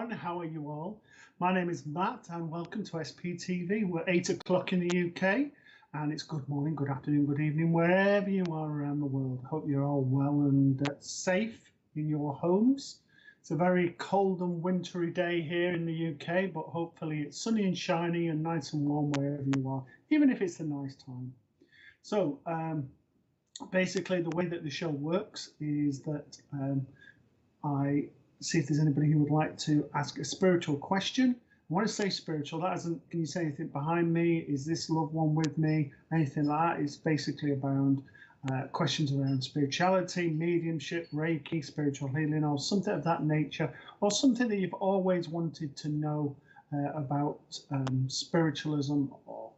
everyone. How are you all? My name is Matt and welcome to SPTV. We're 8 o'clock in the UK and it's good morning, good afternoon, good evening, wherever you are around the world. Hope you're all well and safe in your homes. It's a very cold and wintry day here in the UK, but hopefully it's sunny and shiny and nice and warm wherever you are, even if it's a nice time. So basically the way that the show works is that I see if there's anybody who would like to ask a spiritual question. I want to say spiritual, that isn't, can you say anything behind me? Is this loved one with me? Anything like that. It's basically about questions around spirituality, mediumship, Reiki, spiritual healing, or something of that nature, or something that you've always wanted to know about spiritualism or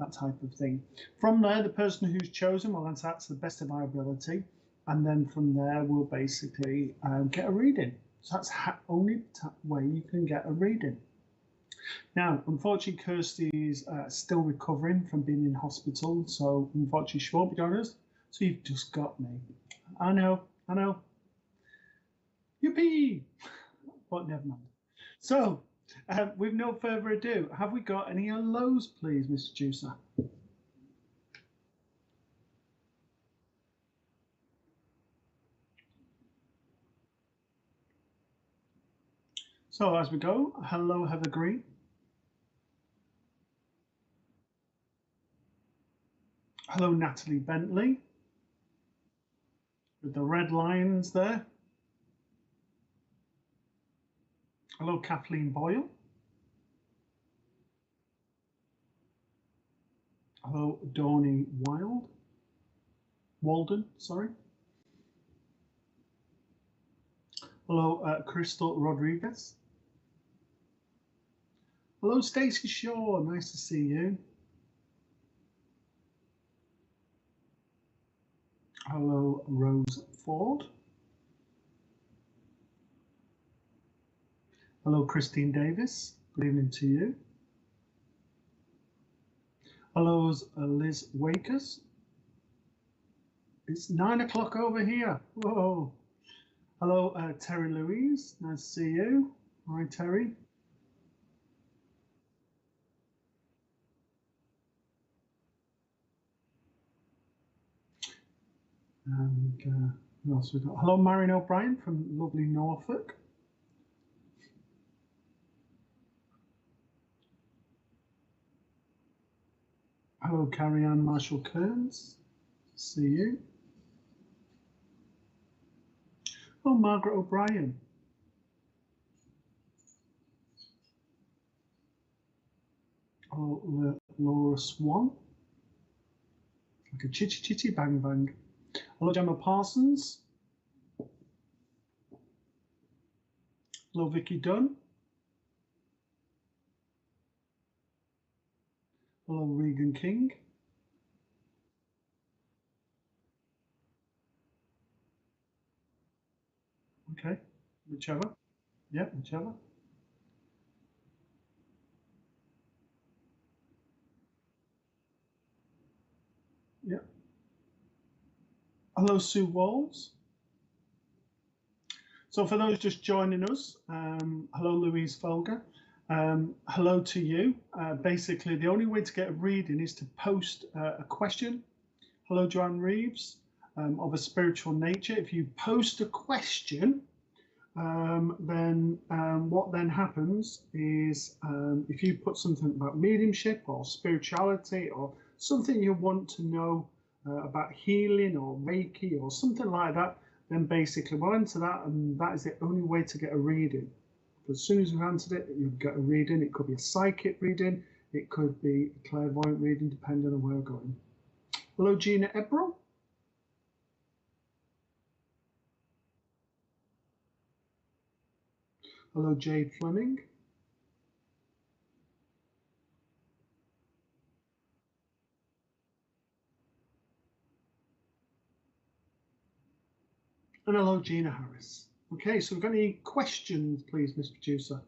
that type of thing. From there, the person who's chosen will answer that to the best of our ability, and then from there we'll basically get a reading. So that's the only way you can get a reading. Now, unfortunately, Kirsty is still recovering from being in hospital, so unfortunately she won't be joining us. So you've just got me. I know. Yippee! But never mind. So, with no further ado, have we got any hellos, please, Mr. Juicer? So as we go, hello, Heather Green. Hello, Natalie Bentley. With the red lines there. Hello, Kathleen Boyle. Hello, Dawny Walden, sorry. Hello, Crystal Rodriguez. Hello, Stacey Shaw, nice to see you. Hello, Rose Ford. Hello, Christine Davis, good evening to you. Hello, Liz Wakers. It's 9 o'clock over here, whoa. Hello, Terry Louise, nice to see you. Hi, Terry. And what else we got? Hello, Marion O'Brien from lovely Norfolk. Hello, Carrie-Anne Marshall Kearns. See you. Oh, Margaret O'Brien. Oh, Laura Swan. Like a chitty chitty bang bang. Hello, Gemma Parsons. Hello, Vicky Dunn. Hello, Regan King. Okay, whichever. Yeah, whichever. Yeah. Hello, Sue Walls. So for those just joining us, hello, Louise Folger. Hello to you. Basically, the only way to get a reading is to post a question. Hello, Joanne Reeves, of a spiritual nature. If you post a question, then what then happens is if you put something about mediumship or spirituality or something you want to know about healing or Reiki or something like that, then basically we'll answer that, and that is the only way to get a reading. As soon as you've answered it, you'll get a reading. It could be a psychic reading, it could be a clairvoyant reading, depending on where we're going. Hello, Gina Ebrel. Hello, Jade Fleming. And hello, Gina Harris. Okay, so we've got any questions, please, Mr. Producer,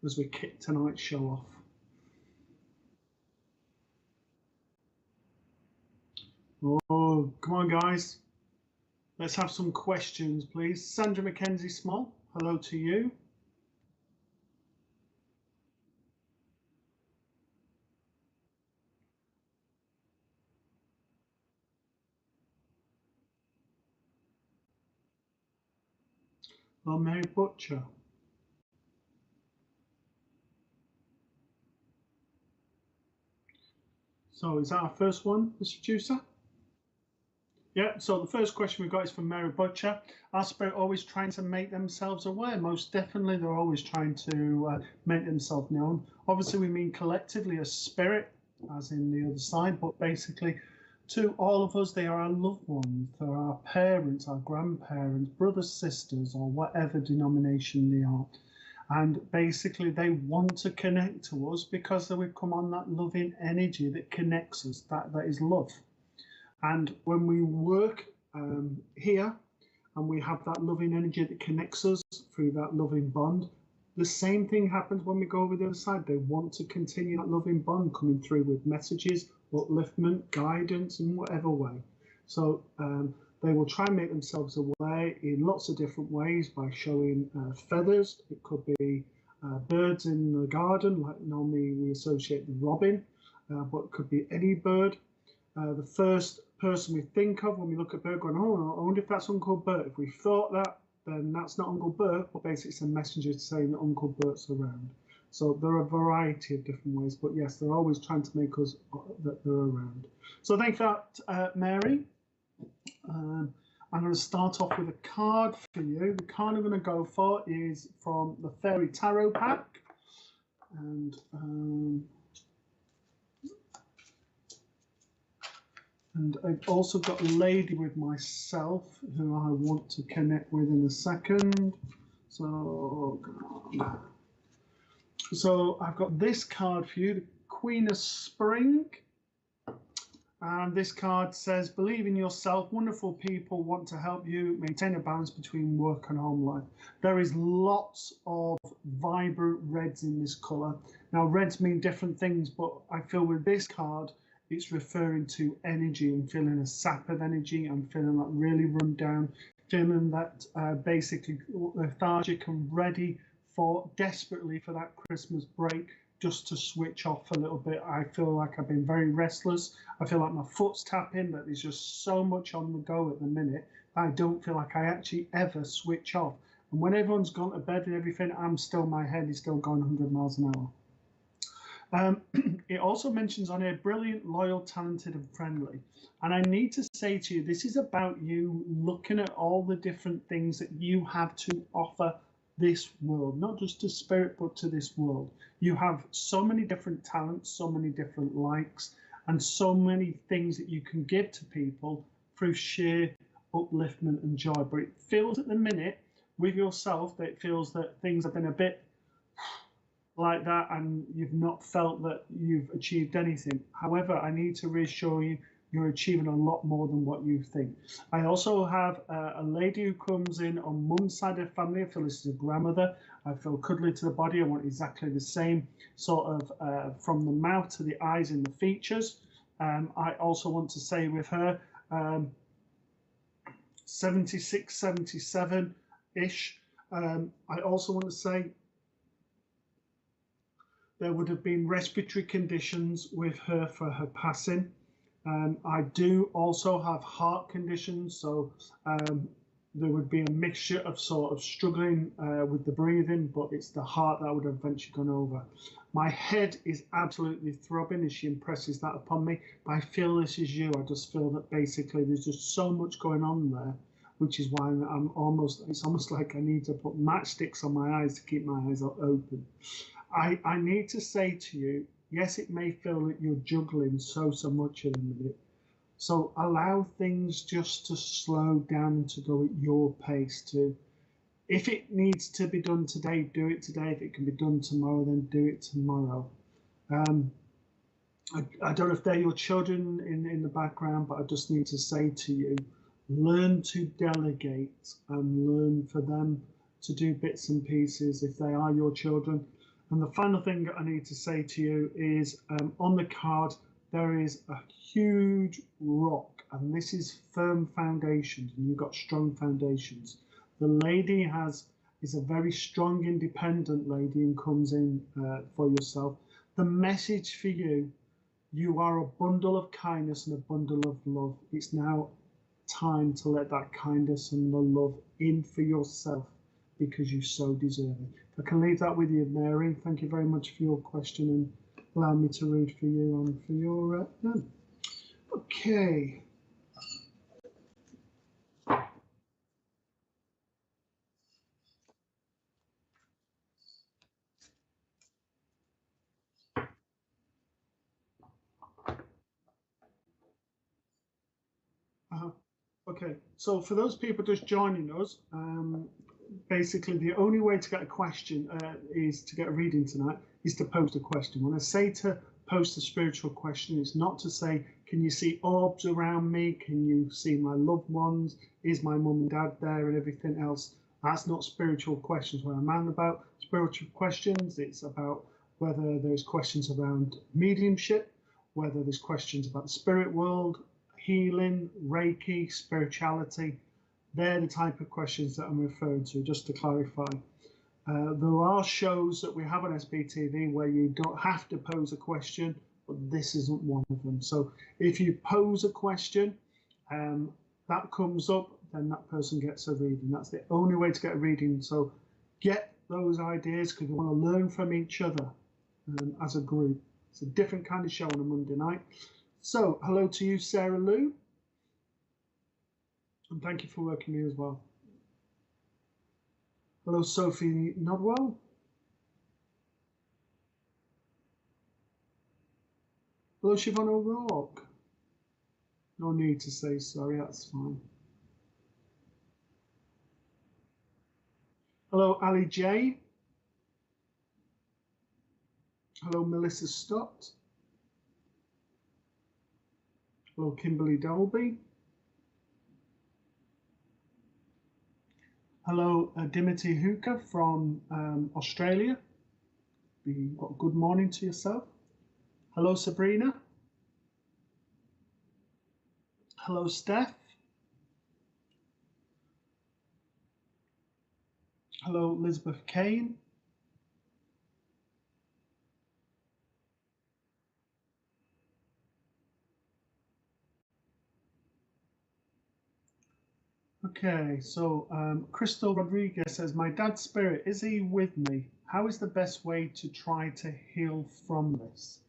as we kick tonight's show off. Oh, come on, guys. Let's have some questions, please. Sandra Mackenzie Small, hello to you. or Mary Butcher? So is that our first one, Mr. Producer? Yeah, so the first question we've got is from Mary Butcher. Our spirit always trying to make themselves aware? Most definitely, they're always trying to make themselves known. Obviously, we mean collectively as spirit, as in the other side, but basically to all of us, they are our loved ones, they're our parents, our grandparents, brothers, sisters, or whatever denomination they are. And basically, they want to connect to us because we've come on that loving energy that connects us, that is love. And when we work here and we have that loving energy that connects us through that loving bond, the same thing happens when we go over the other side. They want to continue that loving bond coming through with messages, upliftment, guidance in whatever way. So they will try and make themselves aware in lots of different ways by showing feathers. It could be birds in the garden, like normally we associate the robin, but it could be any bird. The first person we think of when we look at Bert going, oh, I wonder if that's Uncle Bert. If we thought that, then that's not Uncle Bert, but basically it's a messenger saying that Uncle Bert's around. So there are a variety of different ways, but yes, they're always trying to make us that they're around. So thank you for that, Mary. I'm going to start off with a card for you. The card I'm going to go for is from the Fairy Tarot pack. And I've also got a lady with myself who I want to connect with in a second. So I've got this card for you, the Queen of Spring. And this card says, believe in yourself. Wonderful people want to help you maintain a balance between work and home life. There is lots of vibrant reds in this colour. Now, reds mean different things, but I feel with this card, it's referring to energy. I'm feeling a sap of energy. I'm feeling that really run down, feeling that basically lethargic and ready for desperately for that Christmas break, just to switch off a little bit. I feel like I've been very restless. I feel like my foot's tapping, that there's just so much on the go at the minute. I don't feel like I actually ever switch off. And when everyone's gone to bed and everything, my head is still going 100 miles an hour. It also mentions on here, brilliant, loyal, talented and friendly. And I need to say to you, this is about you looking at all the different things that you have to offer this world, not just to spirit, but to this world. You have so many different talents, so many different likes, and so many things that you can give to people through sheer upliftment and joy. But it feels at the minute with yourself that it feels that things have been a bit like that and you've not felt that you've achieved anything. However, I need to reassure you, you're achieving a lot more than what you think. I also have a lady who comes in on mum's side of the family. I feel this is a grandmother. I feel cuddly to the body. I want exactly the same sort of from the mouth to the eyes and the features. I also want to say with her, 76, 77-ish. I also want to say there would have been respiratory conditions with her for her passing. I do also have heart conditions, so there would be a mixture of sort of struggling with the breathing, but it's the heart that would have eventually gone over. My head is absolutely throbbing as she impresses that upon me, but I feel this is you. I just feel that basically there's just so much going on there, which is why it's almost like I need to put matchsticks on my eyes to keep my eyes open. I need to say to you, yes, it may feel that you're juggling so much at a minute. So allow things just to slow down, to go at your pace. If it needs to be done today, do it today. If it can be done tomorrow, then do it tomorrow. I don't know if they're your children in the background, but I just need to say to you, learn to delegate and learn for them to do bits and pieces if they are your children. And the final thing I need to say to you is on the card, there is a huge rock, and this is firm foundations, and you've got strong foundations. The lady is a very strong, independent lady and comes in for yourself. The message for you, you are a bundle of kindness and a bundle of love. It's now time to let that kindness and the love in for yourself. because you so deserve it. If I can leave that with you, Mary. Thank you very much for your question and allowing me to read for you and for your name. Okay. Okay, so for those people just joining us, basically the only way to get a question is to get a reading tonight is to post a question. When I say to post a spiritual question, it's not to say, can you see orbs around me? Can you see my loved ones? Is my mum and dad there and everything else? That's not spiritual questions. When I'm on about spiritual questions, it's about whether there's questions around mediumship, whether there's questions about the spirit world, healing, Reiki, spirituality. They're the type of questions that I'm referring to, just to clarify. There are shows that we have on SPTV where you don't have to pose a question, but this isn't one of them. So if you pose a question, that comes up, then that person gets a reading. That's the only way to get a reading. So get those ideas because we want to learn from each other as a group. It's a different kind of show on a Monday night. So hello to you, Sarah Lou. And thank you for working me as well. Hello, Sophie Nodwell. Hello, Siobhan O'Rourke. No need to say sorry, that's fine. Hello, Ali J. Hello, Melissa Stott. Hello, Kimberly Dolby. Hello, Dimity Hooker from Australia. Good morning to yourself. Hello, Sabrina. Hello, Steph. Hello, Elizabeth Kane. Okay, so Crystal Rodriguez says, my dad's spirit, is he with me? How is the best way to try to heal from this?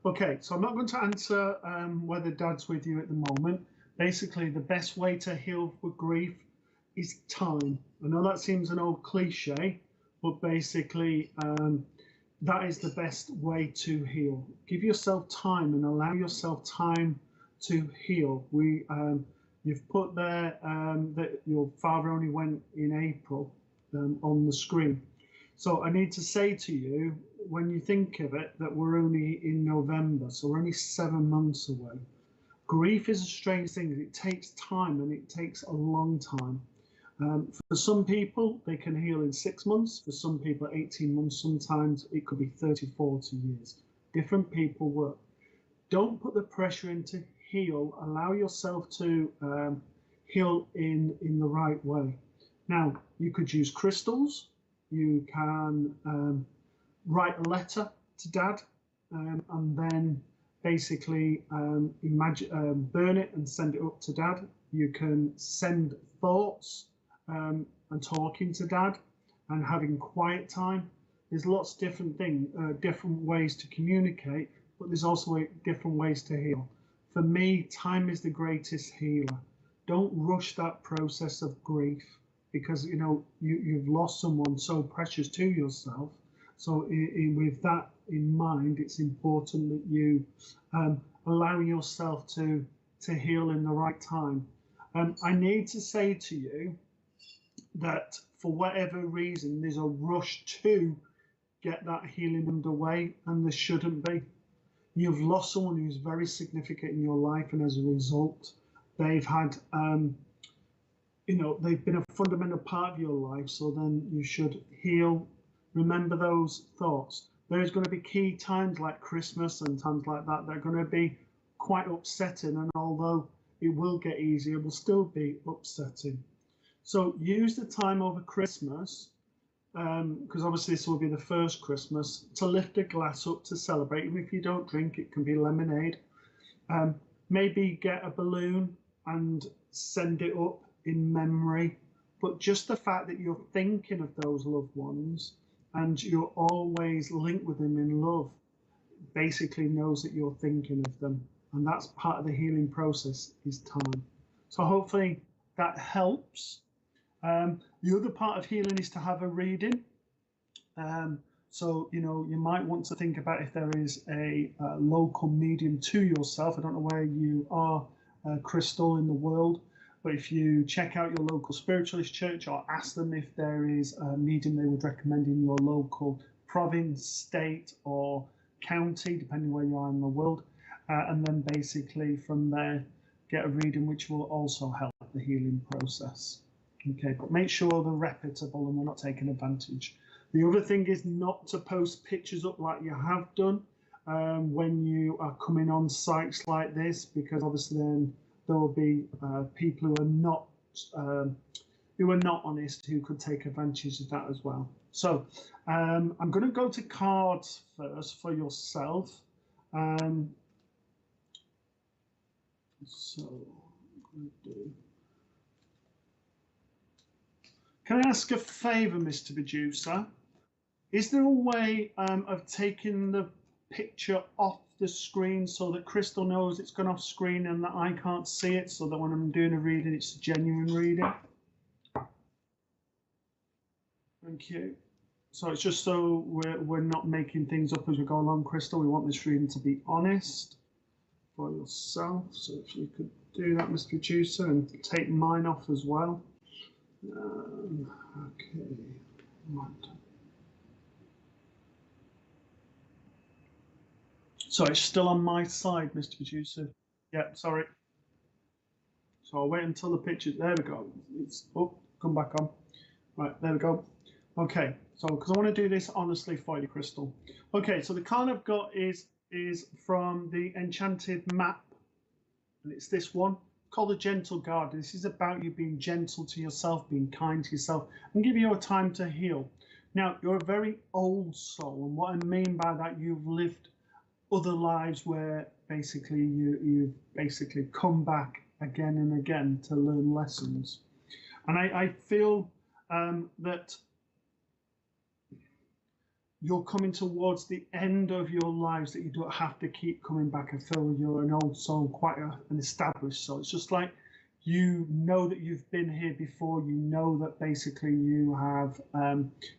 Okay, so I'm not going to answer whether dad's with you at the moment. Basically, the best way to heal with grief is time. I know that seems an old cliche, but basically that is the best way to heal. Give yourself time and allow yourself time to heal. You've put there that your father only went in April on the screen. So I need to say to you, when you think of it, that we're only in November, so we're only 7 months away. Grief is a strange thing. It takes time and it takes a long time. For some people, they can heal in 6 months. For some people, 18 months. Sometimes it could be 30, 40 years. Different people work. Don't put the pressure into heal. Allow yourself to heal in the right way. Now, you could use crystals. You can write a letter to Dad and then basically burn it and send it up to Dad. You can send thoughts and talking to Dad and having quiet time. There's lots of different things, different ways to communicate, but there's also different ways to heal. For me, time is the greatest healer. Don't rush that process of grief because you've lost someone so precious to yourself. So with that in mind, it's important that you allow yourself to heal in the right time. I need to say to you that for whatever reason, there's a rush to get that healing underway, and there shouldn't be. You've lost someone who's very significant in your life, and as a result, they've had, they've been a fundamental part of your life. So then you should heal. Remember those thoughts. There's going to be key times like Christmas and times like that that are going to be quite upsetting. And although it will get easier, it will still be upsetting. So use the time over Christmas, because obviously this will be the first Christmas, to lift a glass up to celebrate. Even if you don't drink, it can be lemonade. Maybe get a balloon and send it up in memory but just the fact that you're thinking of those loved ones and you're always linked with them in love basically knows that you're thinking of them. And that's part of the healing process, is time. So hopefully that helps. The other part of healing is to have a reading. So, you might want to think about if there is a local medium to yourself. I don't know where you are, Crystal, in the world, but if you check out your local spiritualist church or ask them if there is a medium they would recommend in your local province, state, or county, depending where you are in the world, and then basically from there get a reading, which will also help the healing process. Okay, but make sure they're reputable and they're not taking advantage. The other thing is not to post pictures up like you have done when you are coming on sites like this, because obviously then there will be people who are not honest, who could take advantage of that as well. So I'm going to go to cards first for yourself. So I'm going to do. Can I ask a favour, Mr. Producer? Is there a way of taking the picture off the screen so that Crystal knows it's gone off screen and that I can't see it, so that when I'm doing a reading, it's a genuine reading? Thank you. So it's just so we're not making things up as we go along, Crystal. We want this reading to be honest for yourself. So if you could do that, Mr. Producer, and take mine off as well. Okay. Right. So it's still on my side, Mr. Producer. Yeah, sorry. So I'll wait until the picture. There we go. It's come back on. Right, there we go. Okay, so because I want to do this honestly for you, Crystal. Okay, so the card I've got is from the Enchanted Map, and it's this one called the Gentle Garden. This is about you being gentle to yourself, being kind to yourself, and give you a time to heal. Now, you're a very old soul, and what I mean by that, you've lived other lives where basically you've basically come back again and again to learn lessons. And I feel that you're coming towards the end of your lives, that you don't have to keep coming back. I feel you're an old soul, quite an established soul. It's just like you know that you've been here before. You know that basically you have,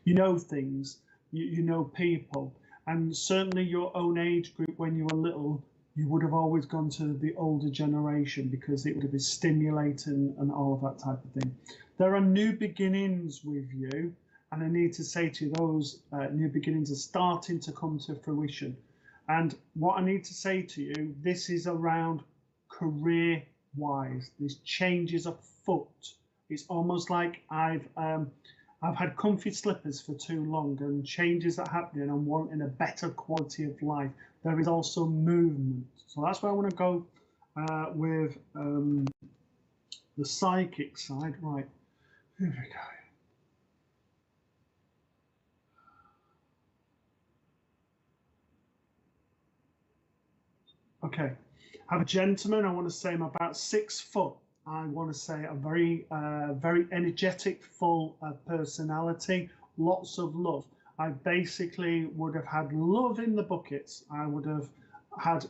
you know things, you know people. And certainly your own age group, when you were little, you would have always gone to the older generation because it would have been stimulating and all of that type of thing. There are new beginnings with you. And I need to say to you, those new beginnings are starting to come to fruition. And what I need to say to you, this is around career-wise. This change is afoot. It's almost like I've had comfy slippers for too long, and changes are happening. I'm wanting a better quality of life. There is also movement. So that's where I want to go with the psychic side. Right, here we go. Okay, I have a gentleman. I want to say I'm about 6 foot. I want to say a very energetic, full personality, lots of love. I basically would have had love in the buckets. I would have had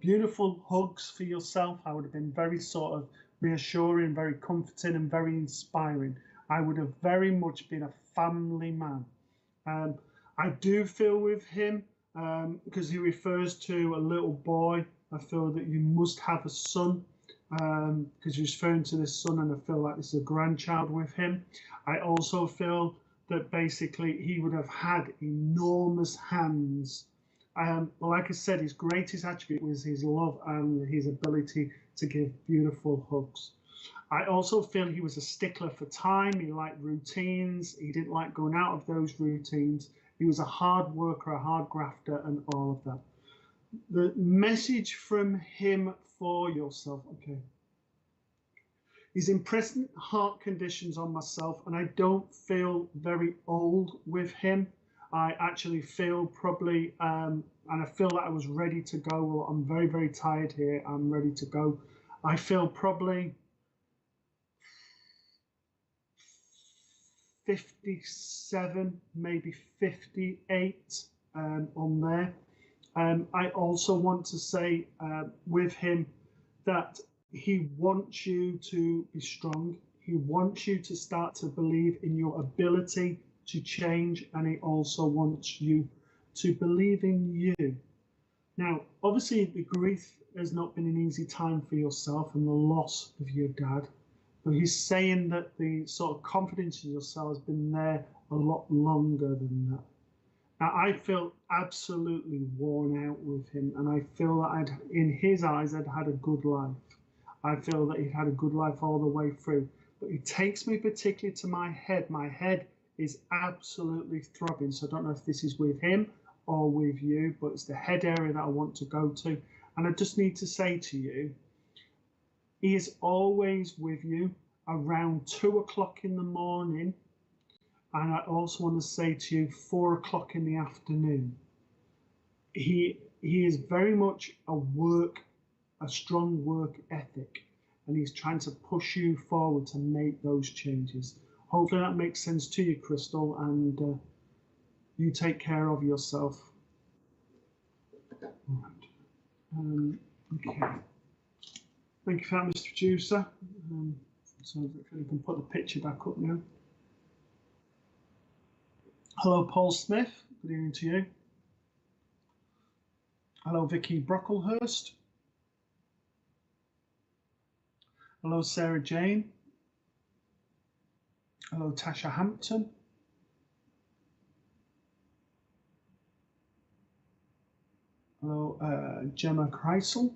beautiful hugs for yourself. I would have been very sort of reassuring, very comforting, and very inspiring. I would have very much been a family man. I do feel with him, because he refers to a little boy, I feel that you must have a son, because he's referring to this son, and I feel like this is a grandchild with him. I also feel that basically he would have had enormous hands. Like I said, his greatest attribute was his love and his ability to give beautiful hugs. I also feel he was a stickler for time. He liked routines. He didn't like going out of those routines. He was a hard worker, a hard grafter, and all of that. The message from him for yourself, okay. He's impressing heart conditions on myself, and I don't feel very old with him. I actually feel probably, and I feel that I was ready to go. Well, I'm very, very tired here. I'm ready to go. I feel probably 57, maybe 58 on there. I also want to say with him that he wants you to be strong. He wants you to start to believe in your ability to change, and he also wants you to believe in you. Now, obviously, the grief has not been an easy time for yourself and the loss of your dad, but he's saying that the sort of confidence in yourself has been there a lot longer than that. Now, I feel absolutely worn out with him, and I feel that in his eyes, I'd had a good life. I feel that he'd had a good life all the way through. But it takes me particularly to my head. My head is absolutely throbbing. So I don't know if this is with him or with you, but it's the head area that I want to go to. And I just need to say to you, he is always with you around 2 o'clock in the morning. And I also want to say to you, 4 o'clock in the afternoon. He is very much a strong work ethic, and he's trying to push you forward to make those changes. Hopefully that makes sense to you, Crystal, and you take care of yourself. All right. Okay. Thank you for that, Mr. Producer. So if you can put the picture back up now. Hello, Paul Smith. Good evening to you. Hello, Vicky Brocklehurst. Hello, Sarah Jane. Hello, Tasha Hampton. Hello, Gemma Kreisel.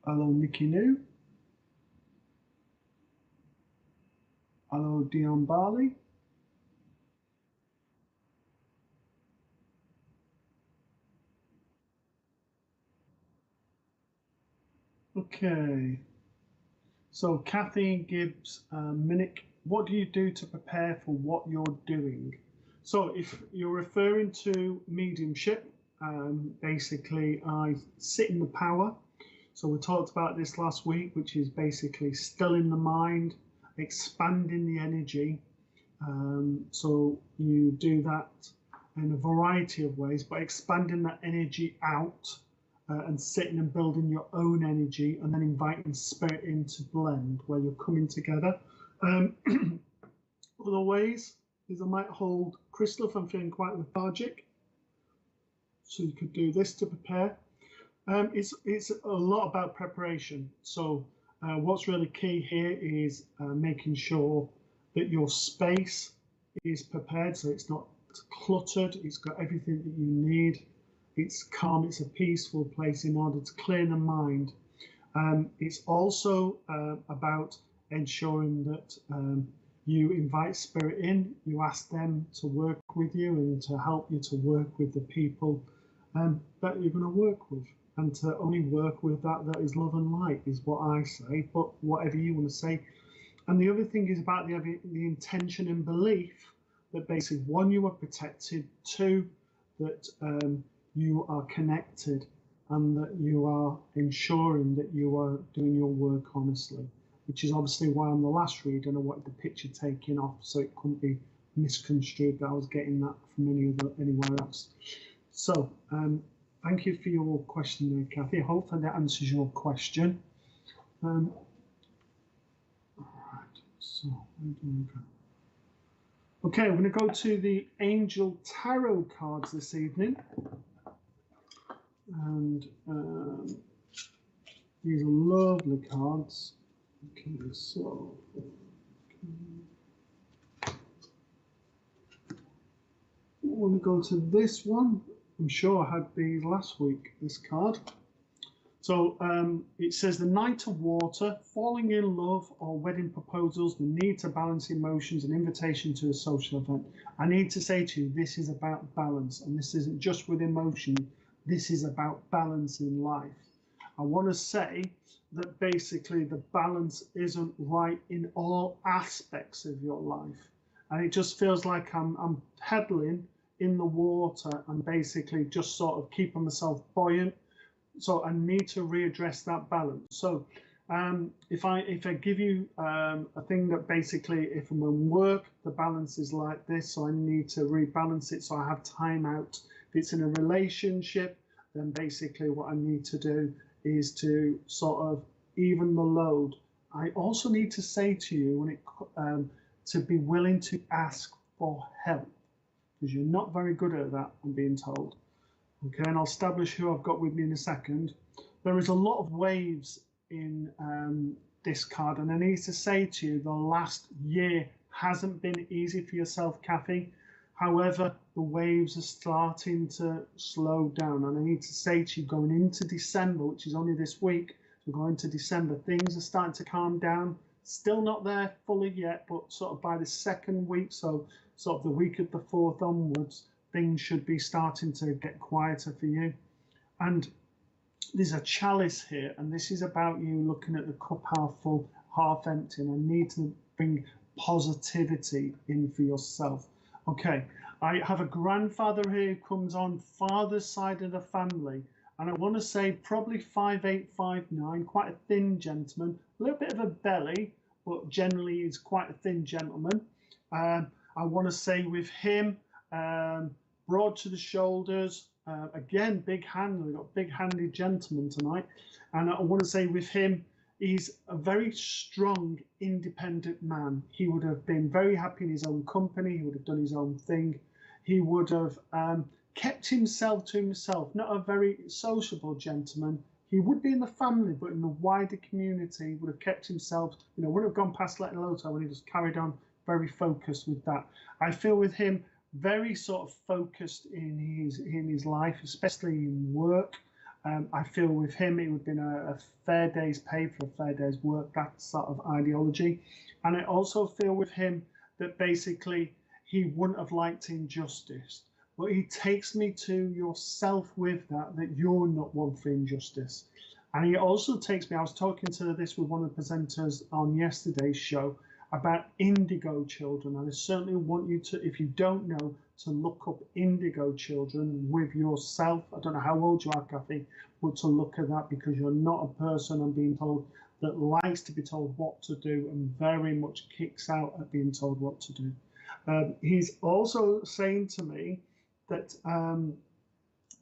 Hello, Nikki New. Hello, Dion Barley. Okay. So Kathy Gibbs, Minnick, what do you do to prepare for what you're doing? So if you're referring to mediumship, basically I sit in the power. So we talked about this last week, which is basically stilling the mind, expanding the energy. So you do that in a variety of ways, but expanding that energy out and sitting and building your own energy, and then inviting spirit in to blend where you're coming together. Other ways is I might hold crystal if I'm feeling quite lethargic. So you could do this to prepare. It's a lot about preparation. So what's really key here is making sure that your space is prepared, so it's not cluttered, it's got everything that you need, it's calm, it's a peaceful place in order to clear the mind. It's also about ensuring that you invite spirit in, you ask them to work with you and to help you to work with the people that you're going to work with, and to only work with that is love and light is what I say, but whatever you want to say. And the other thing is about the intention and belief that basically, one, you are protected, two, that you are connected, and that you are ensuring that you are doing your work honestly, which is obviously why on the last read and I wanted the picture taken off so it couldn't be misconstrued that I was getting that from anywhere else. So thank you for your question there, Kathy. Hopefully that answers your question. All right, so where do we go? Okay, I'm going to go to the Angel Tarot cards this evening. And these are lovely cards. Okay, so I want to go to this one. I'm sure I had these last week, this card. So it says the Knight of Water, falling in love or wedding proposals, the need to balance emotions, an invitation to a social event. I need to say to you, this is about balance, and this isn't just with emotion. This is about balance in life. I want to say that basically the balance isn't right in all aspects of your life. And it just feels like I'm pedaling in the water and basically just sort of keeping myself buoyant. So I need to readdress that balance. So If I give you a thing that basically, if I'm in work, the balance is like this, so I need to rebalance it so I have time out. If it's in a relationship, then basically what I need to do is to sort of even the load. I also need to say to you when to be willing to ask for help, because you're not very good at that, I'm being told. Okay, and I'll establish who I've got with me in a second. There is a lot of waves in this card, and I need to say to you, the last year hasn't been easy for yourself, Kathy. However, the waves are starting to slow down, and I need to say to you, going into December, which is only this week, so going into December, things are starting to calm down. Still not there fully yet, but sort of by the second week, so sort of the week of the 4th onwards, things should be starting to get quieter for you. And there's a chalice here, and this is about you looking at the cup half full, half empty, and I need to bring positivity in for yourself. Okay, I have a grandfather here who comes on father's side of the family, and I want to say probably 5'8", 5'9", quite a thin gentleman, a little bit of a belly, but generally he's quite a thin gentleman. I want to say with him, broad to the shoulders, again, big hand. We've got big-handed gentleman tonight. And I want to say with him, he's a very strong, independent man. He would have been very happy in his own company. He would have done his own thing. He would have kept himself to himself, not a very sociable gentleman. He would be in the family, but in the wider community, would have kept himself, wouldn't have gone past letting Lotto when he just carried on very focused with that. I feel with him, very sort of focused in his life, especially in work. I feel with him, it would have been a fair day's pay for a fair day's work, that sort of ideology. And I also feel with him that basically he wouldn't have liked injustice. But he takes me to yourself with that you're not one for injustice. And he also takes me, I was talking to this with one of the presenters on yesterday's show, about indigo children, and I certainly want you to, if you don't know, to look up indigo children with yourself. I don't know how old you are, Kathy, but to look at that, because you're not a person, I'm being told, that likes to be told what to do and very much kicks out at being told what to do. He's also saying to me that,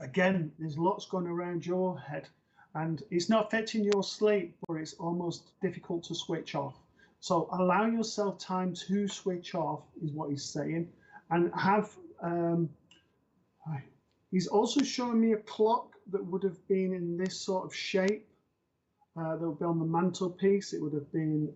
again, there's lots going around your head, and it's not affecting your sleep, but it's almost difficult to switch off. So allow yourself time to switch off is what he's saying, and have. He's also showing me a clock that would have been in this sort of shape. That would be on the mantelpiece. It would have been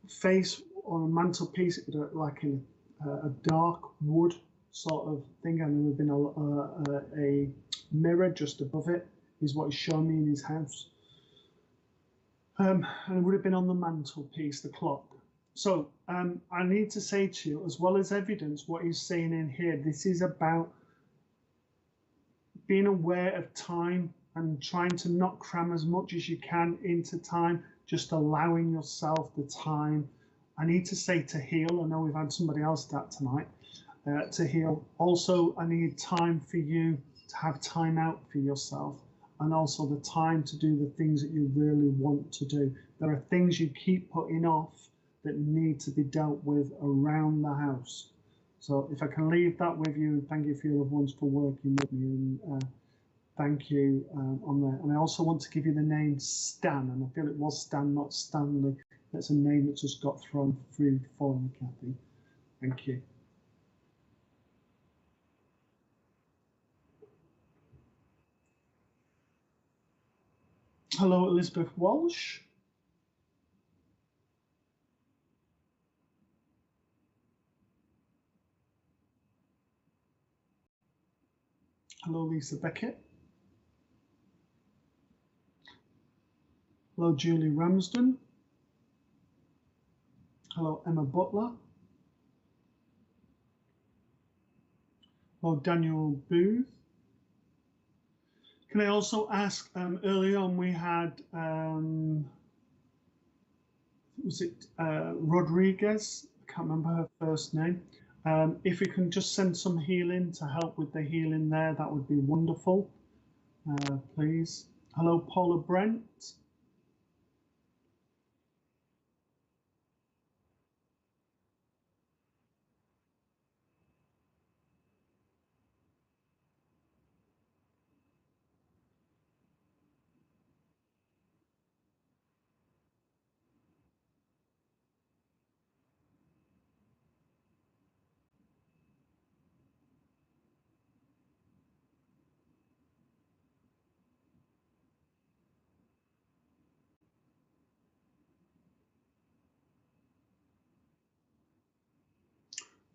face on a mantelpiece. It would have like in a dark wood sort of thing, and there would have been a mirror just above it. Is what he's showing me in his house. And it would have been on the mantelpiece, the clock. So I need to say to you, as well as evidence, what he's saying in here, this is about being aware of time and trying to not cram as much as you can into time, just allowing yourself the time. I need to say to heal. I know we've had somebody else that tonight, to heal. Also, I need time for you to have time out for yourself, and also the time to do the things that you really want to do. There are things you keep putting off that need to be dealt with around the house. So if I can leave that with you, and thank you for your loved ones for working with me, and thank you on there. And I also want to give you the name Stan, and I feel it was Stan, not Stanley. That's a name that just got thrown through for me, Kathy. Thank you. Hello, Elizabeth Walsh. Hello, Lisa Beckett. Hello, Julie Ramsden. Hello, Emma Butler. Hello, Daniel Booth. Can I also ask, early on we had, was it Rodriguez? I can't remember her first name. If we can just send some healing to help with the healing there, that would be wonderful, please. Hello, Paula Brent.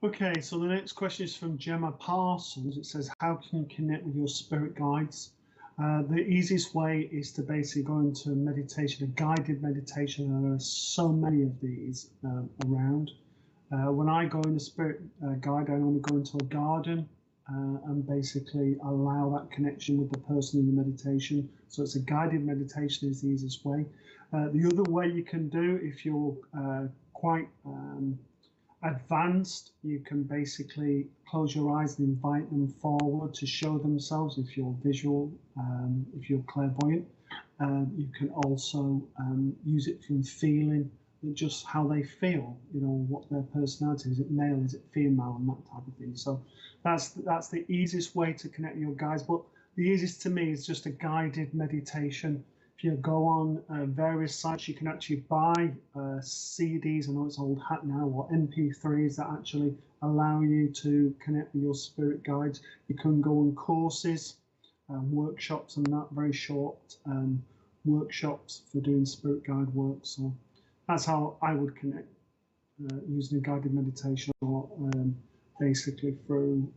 Okay, so the next question is from Gemma Parsons. It says, how can you connect with your spirit guides? The easiest way is to basically go into meditation, a guided meditation, and there are so many of these around. When I go in a spirit guide, I only go into a garden and basically allow that connection with the person in the meditation. So it's a guided meditation is the easiest way. The other way you can do, if you're quite advanced, you can basically close your eyes and invite them forward to show themselves. If you're visual, if you're clairvoyant, you can also use it from feeling, just how they feel, you know, what their personality is. It male, is it female, and that type of thing. So that's the easiest way to connect your guides. But the easiest to me is just a guided meditation. If you go on various sites, you can actually buy CDs, I know it's old hat now, or MP3s that actually allow you to connect with your spirit guides. You can go on courses, workshops, and that, very short workshops for doing spirit guide work. So that's how I would connect, using a guided meditation, or basically through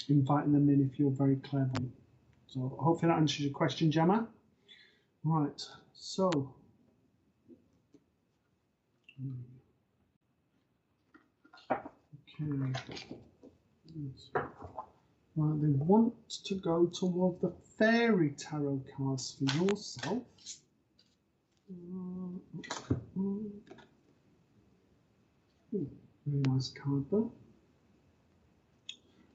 inviting them in if you're very clairvoyant. So hopefully that answers your question, Gemma. Right, so okay. Right, they want to go toward the fairy tarot cards for yourself. Very nice card though.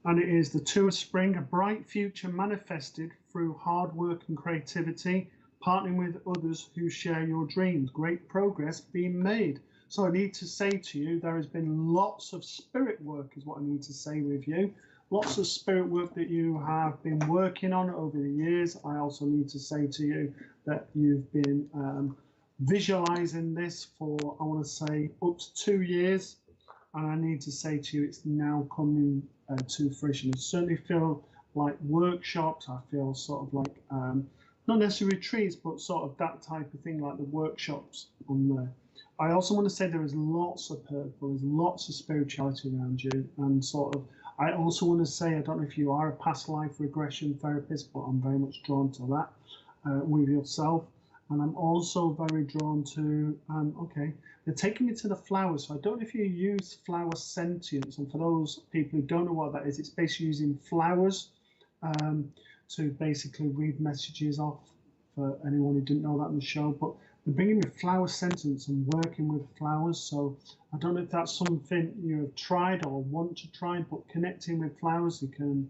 And it is the Two of Spring, a bright future manifested through hard work and creativity, partnering with others who share your dreams. Great progress being made. So I need to say to you, there has been lots of spirit work, is what I need to say with you. Lots of spirit work that you have been working on over the years. I also need to say to you that you've been visualizing this for, I want to say, up to 2 years. And I need to say to you, it's now coming to fruition. I certainly feel like workshops. I feel sort of like, not necessarily retreats, but sort of that type of thing, like the workshops on there. I also want to say there is lots of purple, there's lots of spirituality around you, and sort of, I also want to say, I don't know if you are a past life regression therapist, but I'm very much drawn to that with yourself. And I'm also very drawn to, okay, they're taking me to the flowers. So I don't know if you use flower sentience. And for those people who don't know what that is, it's basically using flowers to basically read messages off, for anyone who didn't know that in the show. But they're bringing me flower sentience and working with flowers. So I don't know if that's something you have tried or want to try, but connecting with flowers, you can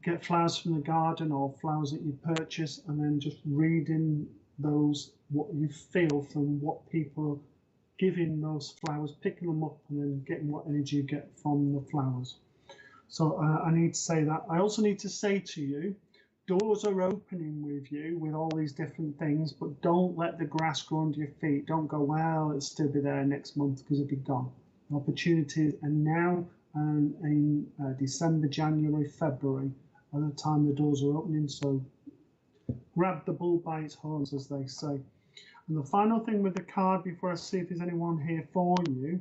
get flowers from the garden or flowers that you purchase, and then just reading those, what you feel from what people are giving those flowers, picking them up and then getting what energy you get from the flowers. So I need to say that. I also need to say to you, doors are opening with you with all these different things, but don't let the grass grow under your feet. Don't go, well, it'll still be there next month, because it'll be gone. The opportunities are now, and in December, January, February, at the time the doors are opening. So grab the bull by its horns, as they say. And the final thing with the card, before I see if there's anyone here for you,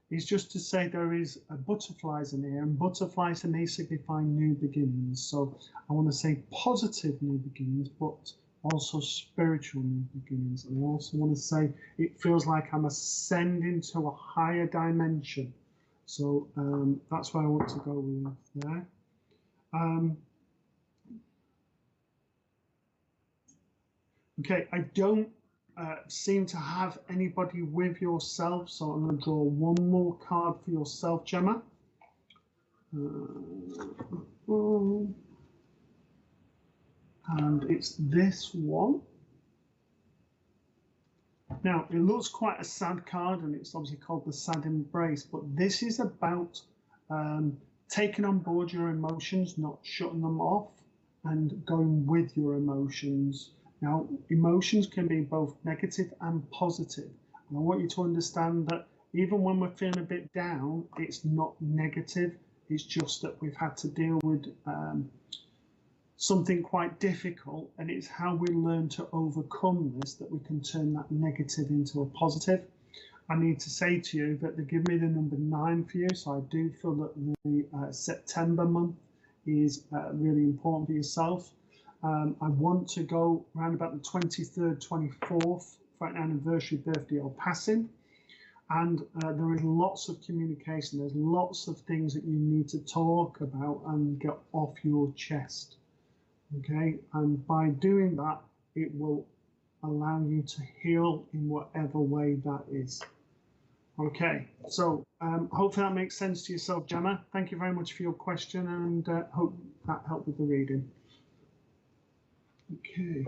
is just to say there is butterflies in here, and butterflies to me signify new beginnings. So I want to say positive new beginnings, but also spiritual new beginnings. And I also want to say it feels like I'm ascending to a higher dimension. So that's where I want to go with there. Okay, I don't seem to have anybody with yourself, so I'm going to draw one more card for yourself, Gemma. and it's this one. Now, it looks quite a sad card, and it's obviously called the Sad Embrace, but this is about taking on board your emotions, not shutting them off, and going with your emotions. Now, emotions can be both negative and positive. And I want you to understand that even when we're feeling a bit down, it's not negative. It's just that we've had to deal with something quite difficult, and it's how we learn to overcome this that we can turn that negative into a positive. I need to say to you that they give me the number 9 for you, so I do feel that the September month is really important for yourself. I want to go around about the 23rd, 24th for an anniversary, birthday or passing, and there is lots of communication. There's lots of things that you need to talk about and get off your chest. Okay, and by doing that, it will allow you to heal in whatever way that is. Okay, so hopefully that makes sense to yourself, Gemma. Thank you very much for your question, and hope that helped with the reading. Okay.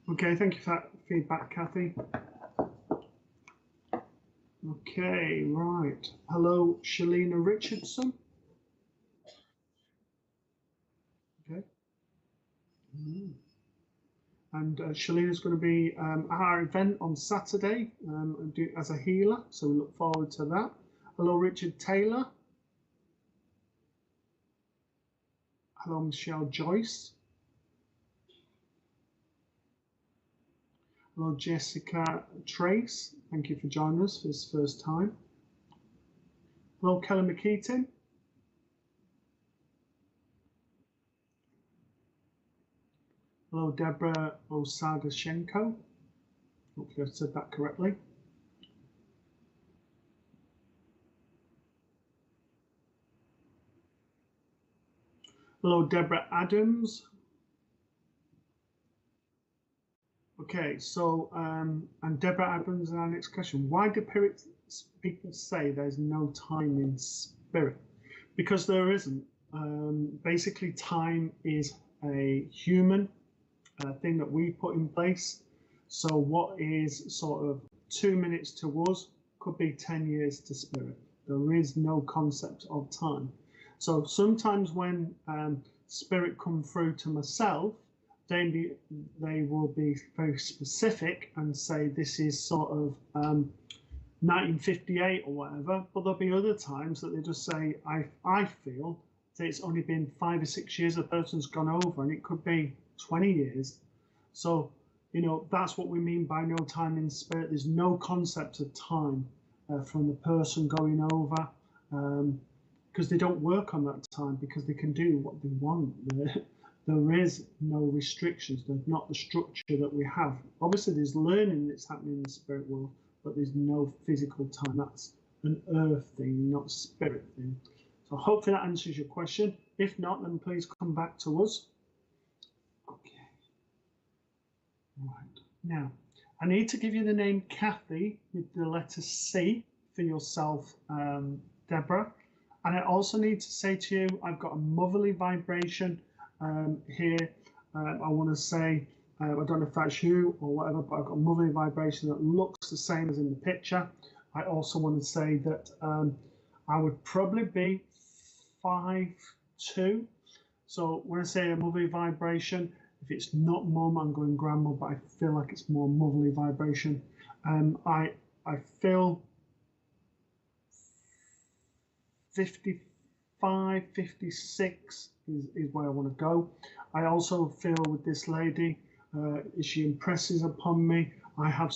Okay, thank you for that feedback, Kathy. Okay, right. Hello, Shalina Richardson. Okay. And Shalina's going to be at our event on Saturday as a healer, so we look forward to that. Hello, Richard Taylor. Hello, Michelle Joyce. Hello, Jessica Trace. Thank you for joining us for this first time. Hello, Kelly McKeaton. Hello, Deborah Osagashenko. Hopefully I said that correctly. Hello, Deborah Adams. Okay, so, and Deborah Adams, our next question. Why do people say there's no time in spirit? Because there isn't. Basically, time is a human thing that we put in place. So what is sort of 2 minutes to us could be 10 years to spirit. There is no concept of time. So sometimes when spirit come through to myself, they will be very specific and say this is sort of 1958 or whatever, but there'll be other times that they just say, I feel that it's only been 5 or 6 years a person's gone over, and it could be 20 years. So, you know, that's what we mean by no time in spirit. There's no concept of time from the person going over, because they don't work on that time, because they can do what they want. There is no restrictions. There's not the structure that we have. Obviously, there's learning that's happening in the spirit world, but there's no physical time. That's an earth thing, not a spirit thing. So hopefully that answers your question. If not, then please come back to us. Okay. Right. Now, I need to give you the name Kathy with the letter C for yourself, Deborah. And I also need to say to you, I've got a motherly vibration here. I want to say, I don't know if that's you or whatever, but I've got a motherly vibration that looks the same as in the picture. I also want to say that I would probably be 5'2". So when I say a motherly vibration, if it's not mum, I'm going grandma, but I feel like it's more motherly vibration. I feel 55, 56 is where I want to go. I also feel with this lady, she impresses upon me. I have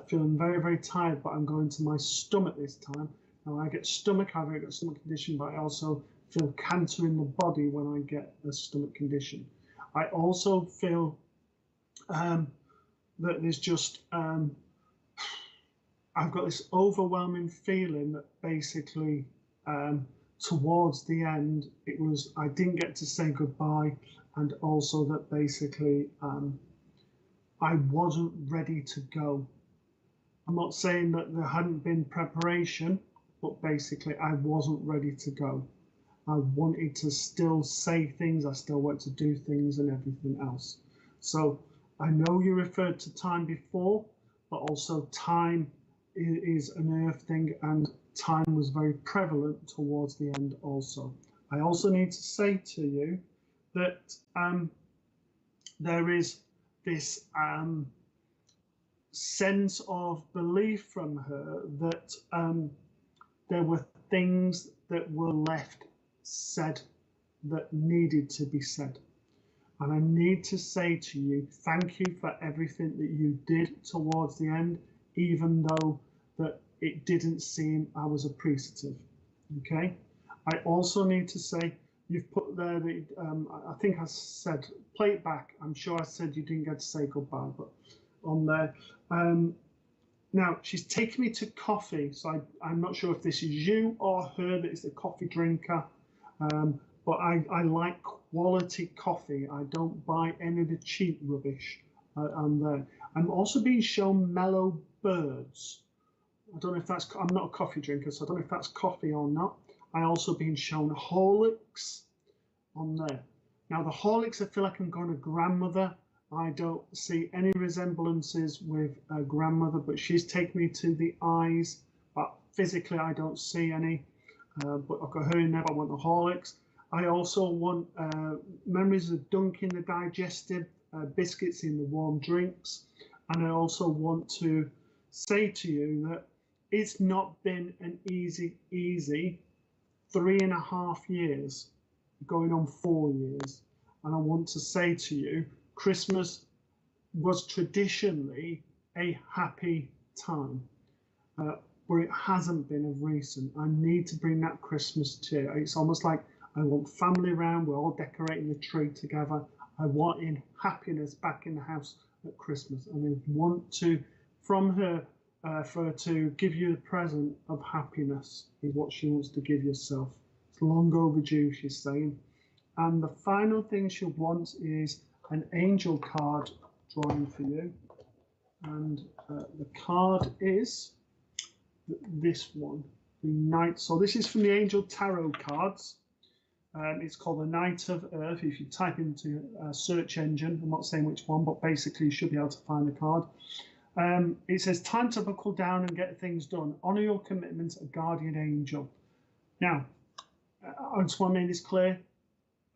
feeling very, very tired, but I'm going to my stomach this time. Now I get stomach, I've got a stomach condition, but I also feel cancer in the body when I get a stomach condition. I also feel that there's just, I've got this overwhelming feeling that basically towards the end, it was, I didn't get to say goodbye, and also that basically I wasn't ready to go. I'm not saying that there hadn't been preparation, but basically I wasn't ready to go. I wanted to still say things, I still wanted to do things and everything else. So I know you referred to time before, but also time is an earth thing, and time was very prevalent towards the end also. I also need to say to you that there is this sense of belief from her that there were things that were left said that needed to be said. And I need to say to you, thank you for everything that you did towards the end, even though that it didn't seem I was appreciative. Okay. I also need to say, you've put there that I think I said, play it back. I'm sure I said you didn't get to say goodbye, but on there. Now, she's taken me to coffee, so I'm not sure if this is you or her that is a coffee drinker, but I like quality coffee. I don't buy any of the cheap rubbish. I'm also being shown Mellow Birds. I don't know if that's, I'm not a coffee drinker, so I don't know if that's coffee or not. I also been shown Horlicks on there. Now, the Horlicks, I feel like I'm going to grandmother. I don't see any resemblances with a grandmother, but she's taken me to the eyes. But physically, I don't see any. But I've got her in there, but I want the Horlicks. I also want memories of dunking the digestive biscuits in the warm drinks. And I also want to say to you that it's not been an easy 3.5 years, going on 4 years. And I want to say to you, Christmas was traditionally a happy time, but it hasn't been of recent. I need to bring that Christmas cheer. It's almost like I want family around, we're all decorating the tree together. I want in happiness back in the house at Christmas. And I want to, from her, for her to give you the present of happiness is what she wants to give yourself. It's long overdue, she's saying. And the final thing she wants is an angel card drawing for you. And the card is this one, the Knight. So this is from the Angel Tarot cards. It's called the Knight of Earth. If you type into a search engine, I'm not saying which one, but basically you should be able to find the card. It says, time to buckle down and get things done. Honor your commitment, a guardian angel. Now, I just want to make this clear.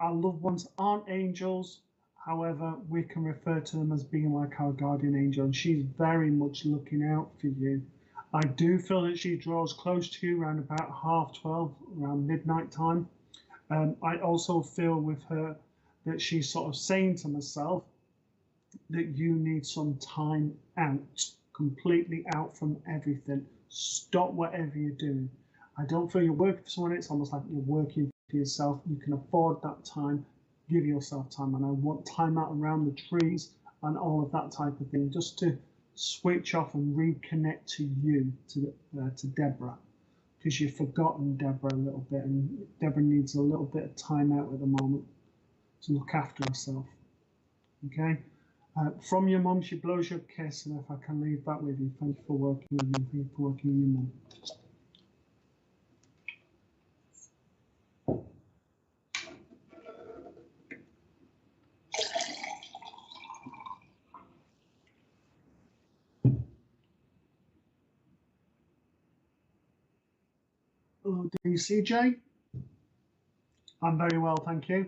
Our loved ones aren't angels. However, we can refer to them as being like our guardian angel, and she's very much looking out for you. I do feel that she draws close to you around about 12:30, around midnight time. I also feel with her that she's sort of saying to myself that you need some time out, completely out from everything. Stop whatever you're doing. I don't feel you're working for someone. It's almost like you're working for yourself. You can afford that time. Give yourself time. And I want time out around the trees and all of that type of thing, just to switch off and reconnect to you, to Deborah, because you've forgotten Deborah a little bit, and Deborah needs a little bit of time out at the moment to look after herself. Okay. From your mum, she blows you a kiss, and if I can leave that with you, thank you for working with me. Thank you for working with your mum. Hello, DCJ. I'm very well, thank you.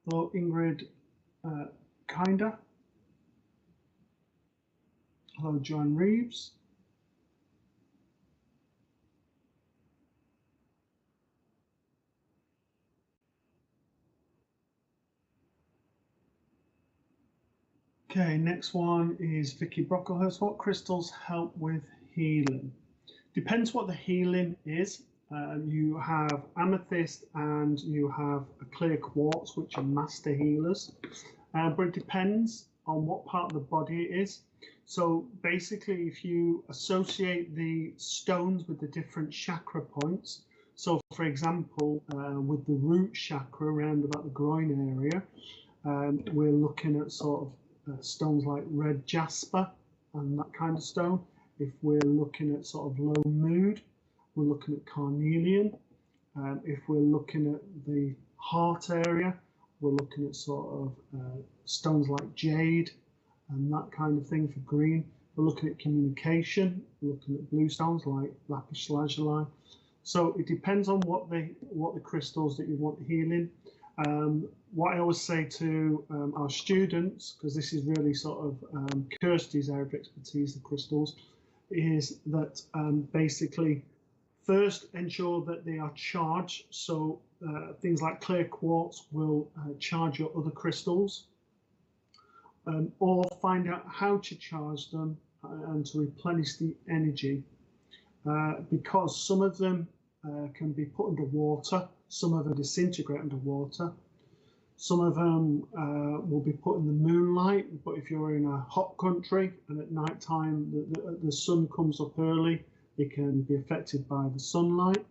Hello, Ingrid Kinder. Hello, John Reeves. Okay, next one is Vicky Brocklehurst. What crystals help with healing? Depends what the healing is. You have amethyst and you have a clear quartz, which are master healers. But it depends on what part of the body it is. So basically, if you associate the stones with the different chakra points, So, for example, with the root chakra around about the groin area, we're looking at sort of stones like red jasper and that kind of stone. If we're looking at sort of low mood, we're looking at carnelian. If we're looking at the heart area, we're looking at sort of stones like jade and that kind of thing for green. We're looking at communication, we're looking at blue stones like lapis lazuli. So it depends on what the crystals that you want healing. What I always say to our students, because this is really sort of Kirsty's area of expertise, the crystals, is that basically first ensure that they are charged. So things like clear quartz will charge your other crystals, or find out how to charge them and to replenish the energy, because some of them can be put under water, some of them disintegrate under water, some of them will be put in the moonlight, but if you're in a hot country and at night time the sun comes up early, it can be affected by the sunlight.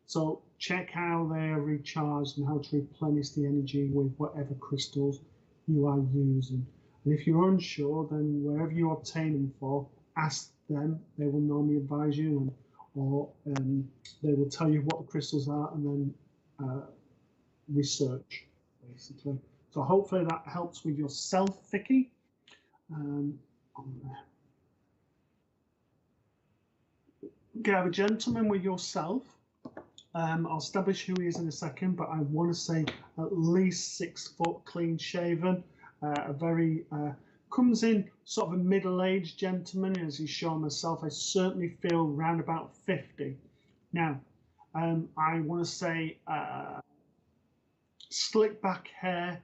So check how they are recharged and how to replenish the energy with whatever crystals you are using. And if you're unsure, then wherever you obtain them for, ask them. They will normally advise you, or they will tell you what the crystals are, and then research, basically. So hopefully that helps with yourself, Vicky. Okay, I have a gentleman with yourself. I'll establish who he is in a second, but I want to say at least 6 foot, clean shaven, a very comes in sort of a middle-aged gentleman. As he's shown myself, I certainly feel round about 50. Now, I want to say slick back hair,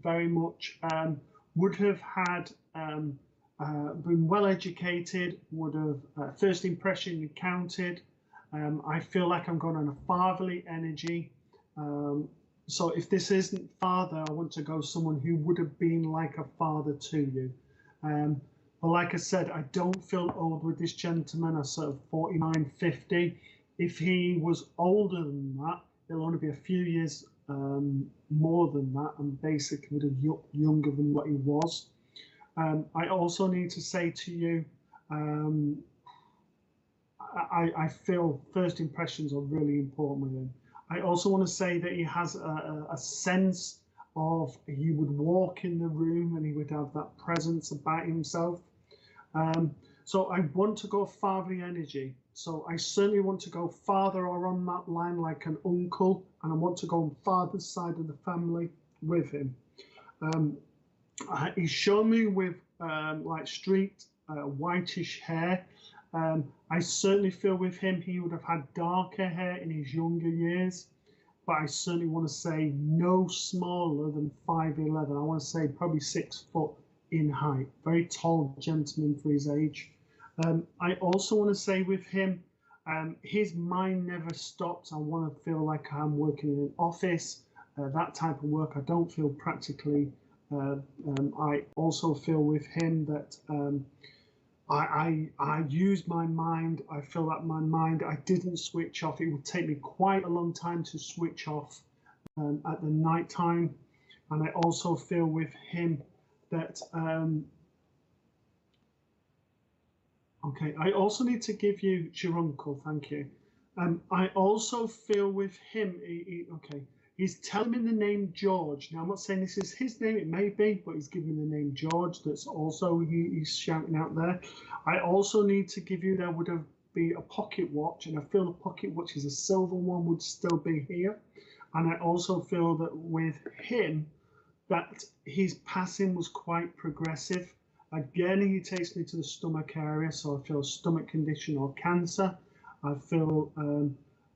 very much would have had been well educated, would have first impression you counted. I feel like I'm going on a fatherly energy. So if this isn't father, I want to go someone who would have been like a father to you. But like I said, I don't feel old with this gentleman. I sort of 49, 50. If he was older than that, it'll only be a few years more than that, and basically would have younger than what he was. I also need to say to you, I feel first impressions are really important with him. I also want to say that he has a sense of, he would walk in the room and he would have that presence about himself. So I want to go fatherly energy. So I certainly want to go father or on that line like an uncle, and I want to go on father's side of the family with him. He's shown me with like street whitish hair. I certainly feel with him he would have had darker hair in his younger years, but I certainly want to say no smaller than 5'11". I want to say probably 6 foot in height. Very tall gentleman for his age. I also want to say with him, his mind never stops. I want to feel like I'm working in an office, that type of work. I don't feel practically. I also feel with him that I use my mind. I feel that my mind, I didn't switch off. It would take me quite a long time to switch off at the night time. And I also feel with him that, okay, I also need to give you your uncle, thank you. I also feel with him, okay, he's telling me the name George. Now, I'm not saying this is his name, it may be, but he's giving me the name George. That's also, he's shouting out there. I also need to give you, there would have be a pocket watch, and I feel the pocket watch is a silver one, would still be here. And I also feel that with him, that his passing was quite progressive. Again, he takes me to the stomach area, so I feel stomach condition or cancer. I feel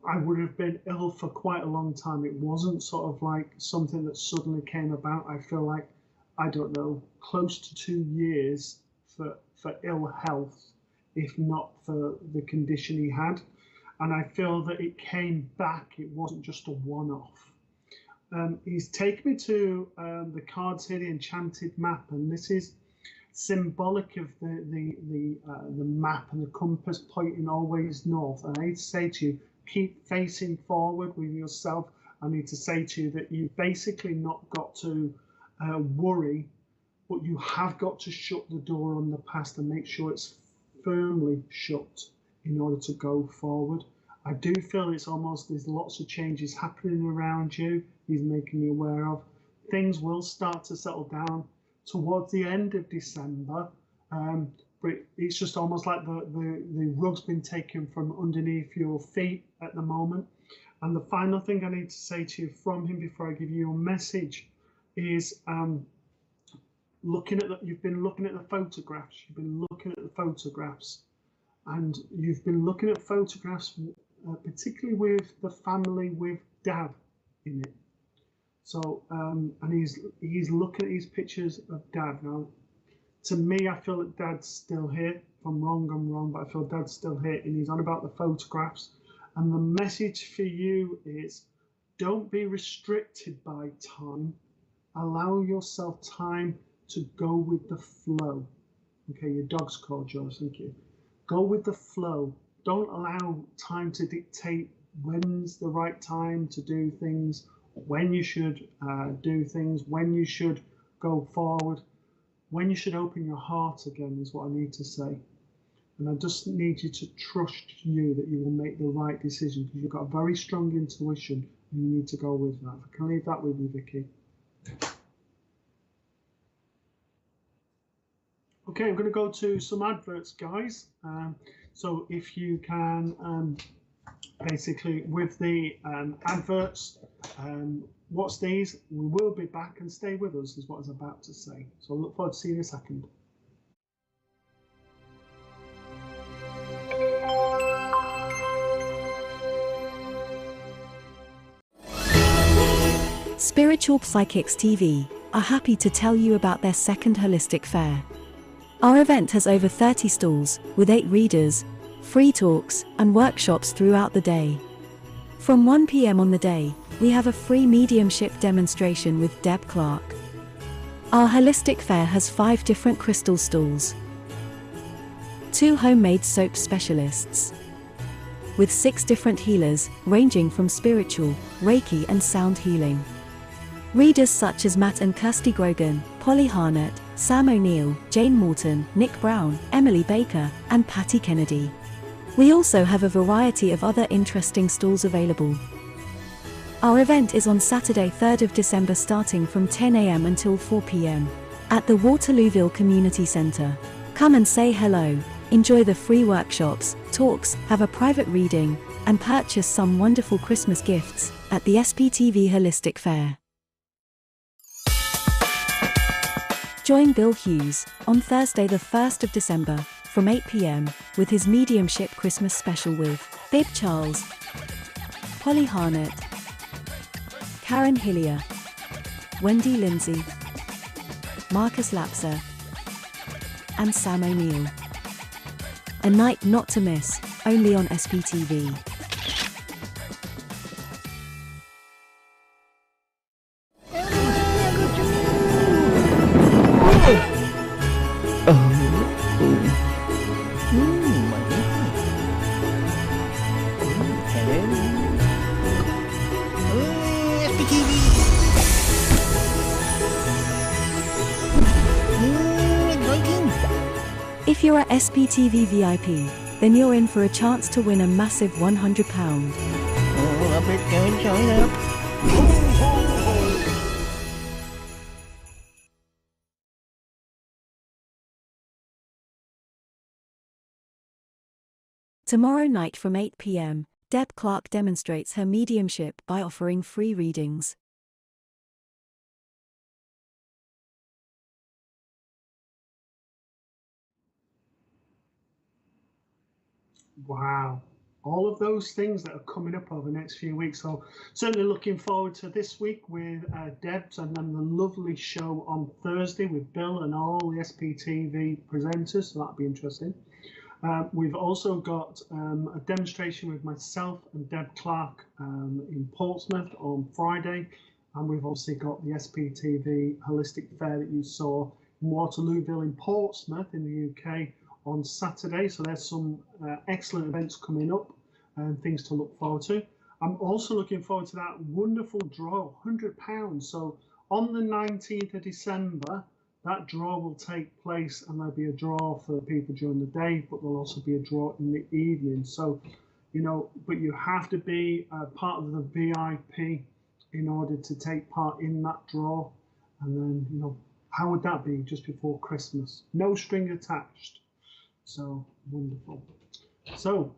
I would have been ill for quite a long time. It wasn't sort of like something that suddenly came about. I feel like, I don't know, close to 2 years for ill health, if not for the condition he had. And I feel that it came back. It wasn't just a one-off. He's taken me to the cards here, the enchanted map, and this is symbolic of the map and the compass pointing always north. And I say to you, keep facing forward with yourself. I need to say to you that you've basically not got to worry, but you have got to shut the door on the past and make sure it's firmly shut in order to go forward. I do feel it's almost, there's lots of changes happening around you. He's making you aware of. Things will start to settle down towards the end of December. But it's just almost like the rug's been taken from underneath your feet at the moment. And the final thing I need to say to you from him before I give you a message is you've been looking at the photographs. You've been looking at the photographs, and you've been looking at photographs, particularly with the family with Dad in it. So, and he's looking at these pictures of Dad. Now, to me, I feel that Dad's still here. If I'm wrong, but I feel Dad's still here, and he's on about the photographs. And the message for you is, don't be restricted by time. Allow yourself time to go with the flow. Okay, your dog's called George, thank you. Go with the flow. Don't allow time to dictate when's the right time to do things, when you should do things, when you should go forward, when you should open your heart again is what I need to say. And I just need you to trust you that you will make the right decision, because you've got a very strong intuition and you need to go with that. I can leave that with you, Vicky. Okay, I'm going to go to some adverts, guys. So if you can, basically with the adverts, watch these. We will be back, and stay with us is what I was about to say. So I look forward to seeing you in a second. Spiritual Psychics TV are happy to tell you about their second holistic fair. Our event has over 30 stalls, with 8 readers, free talks, and workshops throughout the day. From 1 p.m. on the day, we have a free mediumship demonstration with Deb Clark. Our holistic fair has 5 different crystal stalls, 2 homemade soap specialists, with 6 different healers, ranging from spiritual, Reiki and sound healing. Readers such as Matt and Kirsty Grogan, Polly Harnett, Sam O'Neill, Jane Morton, Nick Brown, Emily Baker, and Patty Kennedy. We also have a variety of other interesting stalls available. Our event is on Saturday 3rd of December starting from 10 a.m. until 4 p.m. at the Waterlooville Community Centre. Come and say hello, enjoy the free workshops, talks, have a private reading, and purchase some wonderful Christmas gifts at the SPTV Holistic Fair. Join Bill Hughes on Thursday the 1st of December from 8 p.m. with his Mediumship Christmas special with Bib Charles, Polly Harnett, Karen Hillier, Wendy Lindsay, Marcus Lapser, and Sam O'Neill. A night not to miss, only on SPTV. If you're a SPTV VIP, then you're in for a chance to win a massive £100. Tomorrow night from 8 p.m, Deb Clark demonstrates her mediumship by offering free readings. Wow. All of those things that are coming up over the next few weeks. So certainly looking forward to this week with Debs, and then the lovely show on Thursday with Bill and all the SPTV presenters. So that'll be interesting. We've also got a demonstration with myself and Deb Clark in Portsmouth on Friday. And we've also got the SPTV Holistic Fair that you saw in Waterlooville in Portsmouth in the UK on Saturday. So there's some excellent events coming up. and things to look forward to. I'm also looking forward to that wonderful draw, £100. So on the 19th of December, that draw will take place, and there'll be a draw for people during the day, but there'll also be a draw in the evening. So, you know, but you have to be part of the VIP in order to take part in that draw. And then, you know, how would that be just before Christmas? No string attached. So wonderful. So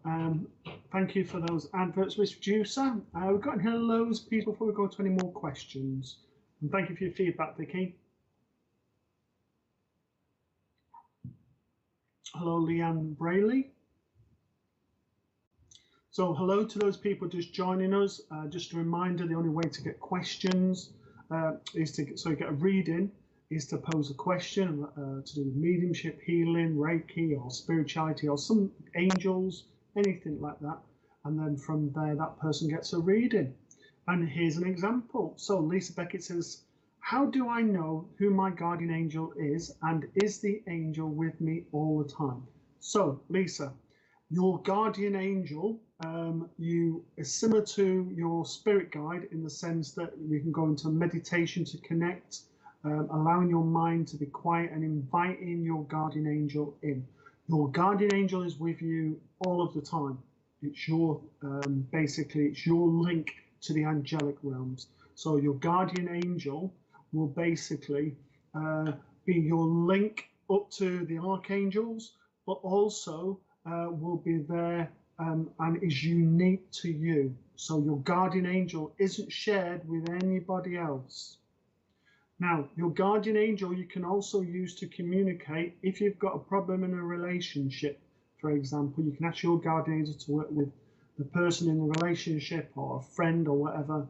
thank you for those adverts, Miss Producer. We've got here loads of people before we go to any more questions. And thank you for your feedback, Vicky. Hello, Leanne Brayley. So hello to those people just joining us. Just a reminder, the only way to get questions is to get a reading, is to pose a question to do with mediumship, healing, Reiki, or spirituality, or some angels, anything like that. And then from there, that person gets a reading. And here's an example. So Lisa Beckett says, how do I know who my guardian angel is, and is the angel with me all the time? So Lisa, your guardian angel is similar to your spirit guide in the sense that you can go into meditation to connect, allowing your mind to be quiet and inviting your guardian angel in. Your guardian angel is with you all of the time. It's your basically it's your link to the angelic realms. So your guardian angel will basically be your link up to the archangels, but also will be there and is unique to you. So your guardian angel isn't shared with anybody else. Now, your guardian angel you can also use to communicate if you've got a problem in a relationship. For example, you can ask your guardian angel to work with the person in the relationship or a friend or whatever,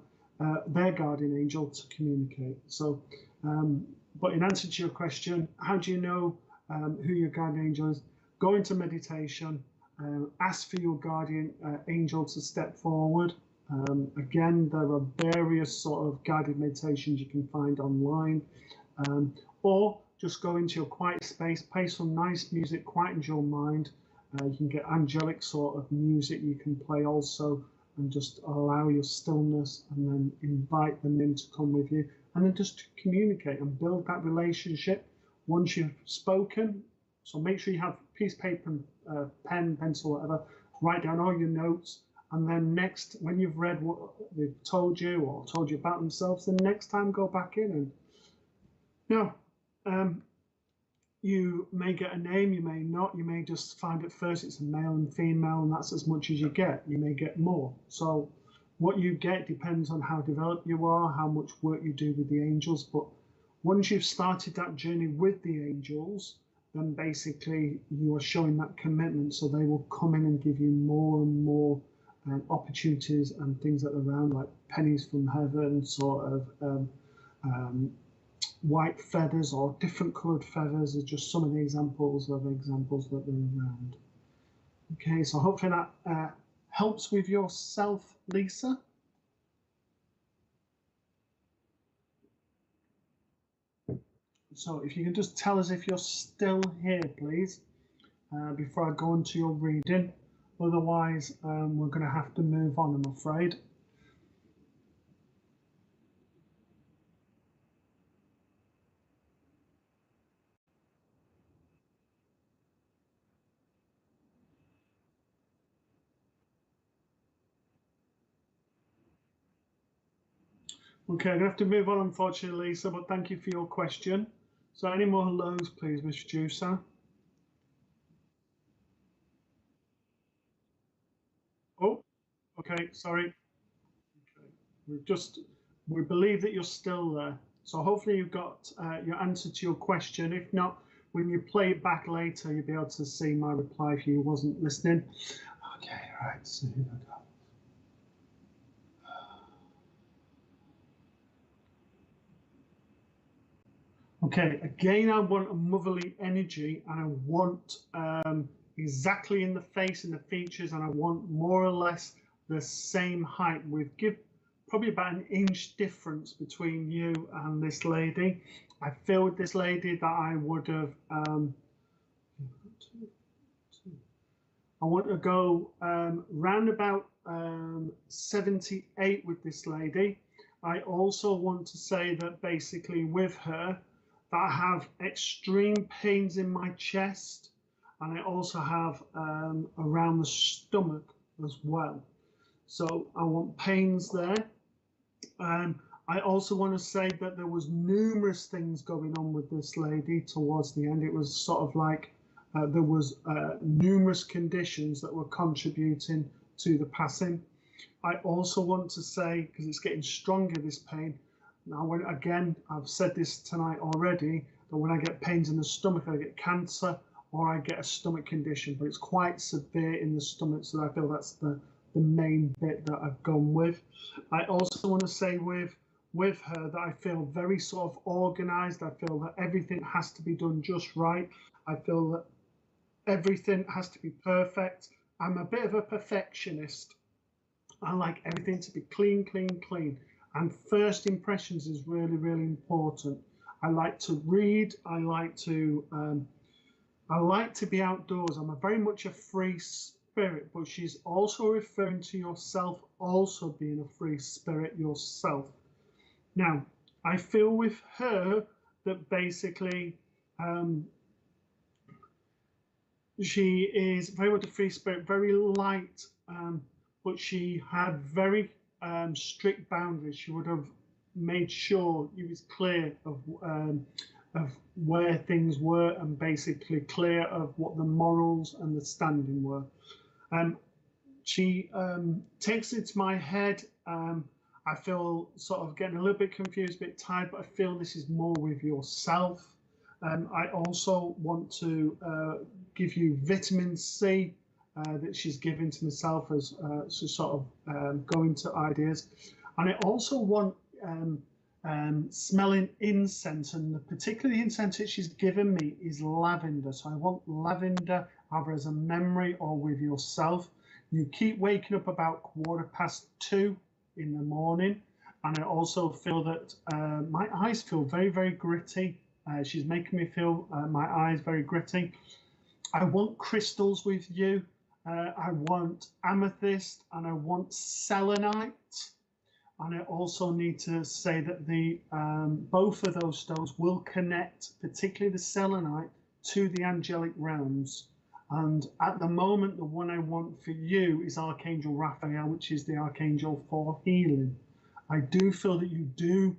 their guardian angel to communicate. So, but in answer to your question, how do you know who your guardian angel is? Go into meditation, ask for your guardian angel to step forward. Again, there are various sort of guided meditations you can find online, or just go into your quiet space, play some nice music, quieten your mind. You can get angelic sort of music you can play also, and just allow your stillness, and then invite them in to come with you, and then just communicate and build that relationship once you've spoken. So make sure you have a piece of paper and pen, pencil, whatever, write down all your notes, and then next, when you've read what they've told you or told you about themselves, then next time go back in and, you know, you may get a name, you may not, you may just find at first it's a male and female, and that's as much as you get. You may get more. So what you get depends on how developed you are, how much work you do with the angels. But once you've started that journey with the angels, then basically you are showing that commitment, so they will come in and give you more and more opportunities and things that are around, like pennies from heaven, sort of white feathers or different coloured feathers are just some of the examples that are around. Okay, so hopefully that helps with yourself, Lisa. So if you can just tell us if you're still here, please, before I go into your reading. Otherwise, we're going to have to move on, I'm afraid. Okay, I'm going to have to move on, unfortunately, Lisa, but thank you for your question. So any more hellos, please, Mr. Producer? Oh, okay, sorry. Okay. We believe that you're still there. So hopefully you've got your answer to your question. If not, when you play it back later, you'll be able to see my reply if you wasn't listening. Okay, right, so here we go. Okay, again, I want a motherly energy, and I want exactly in the face and the features, and I want more or less the same height. Give probably about an inch difference between you and this lady. I feel with this lady that I would have, I want to go round about 78 with this lady. I also want to say that basically with her, that I have extreme pains in my chest, and I also have around the stomach as well. So I want pains there. I also want to say that there was numerous things going on with this lady towards the end. It was sort of like there was numerous conditions that were contributing to the passing. I also want to say, because it's getting stronger, this pain. Now, again, I've said this tonight already, that when I get pains in the stomach, I get cancer or I get a stomach condition, but it's quite severe in the stomach, so I feel that's the main bit that I've gone with. I also want to say with her that I feel very sort of organized. I feel that everything has to be done just right. I feel that everything has to be perfect. I'm a bit of a perfectionist. I like everything to be clean, clean, clean. And first impressions is really, really important. I like to read. I like to be outdoors. I'm very much a free spirit, but she's also referring to yourself also being a free spirit yourself. Now, I feel with her that basically she is very much a free spirit, very light, but she had very strict boundaries. She would have made sure it was clear of where things were, and basically clear of what the morals and the standing were. She takes it to my head. I feel sort of getting a little bit confused, a bit tired, but I feel this is more with yourself. I also want to give you vitamin C that she's given to myself as to sort of go into ideas. And I also want smelling incense, and particularly the incense that she's given me is lavender. So I want lavender either as a memory or with yourself. You keep waking up about 2:15 in the morning, and I also feel that my eyes feel very, very gritty. She's making me feel my eyes very gritty. I want crystals with you. I want amethyst and I want selenite. And I also need to say that the both of those stones will connect, particularly the selenite, to the angelic realms. And at the moment, the one I want for you is Archangel Raphael, which is the archangel for healing. I do feel that you do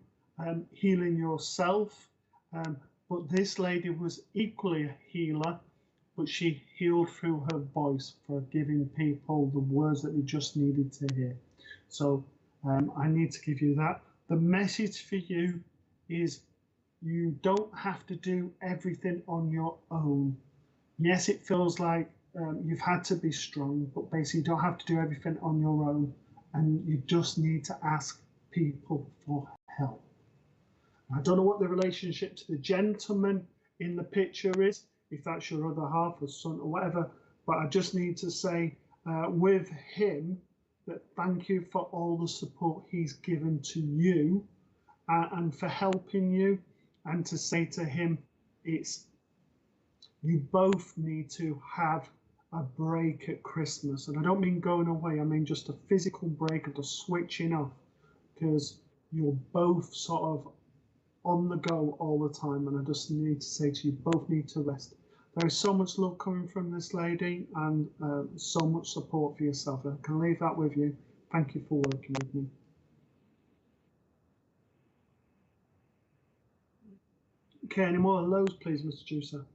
healing yourself, but this lady was equally a healer, but she healed through her voice for giving people the words that they just needed to hear. So I need to give you that. The message for you is you don't have to do everything on your own. Yes, it feels like you've had to be strong, but basically you don't have to do everything on your own, and you just need to ask people for help. I don't know what the relationship to the gentleman in the picture is, if that's your other half or son or whatever, but I just need to say with him that thank you for all the support he's given to you and for helping you, and to say to him, you both need to have a break at Christmas. And I don't mean going away, I mean just a physical break and just switching off, because you're both sort of on the go all the time. And I just need to say to you, both need to rest. There is so much love coming from this lady, and so much support for yourself. I can leave that with you. Thank you for working with me. Okay, any more hellos, please, Mr. Juicer?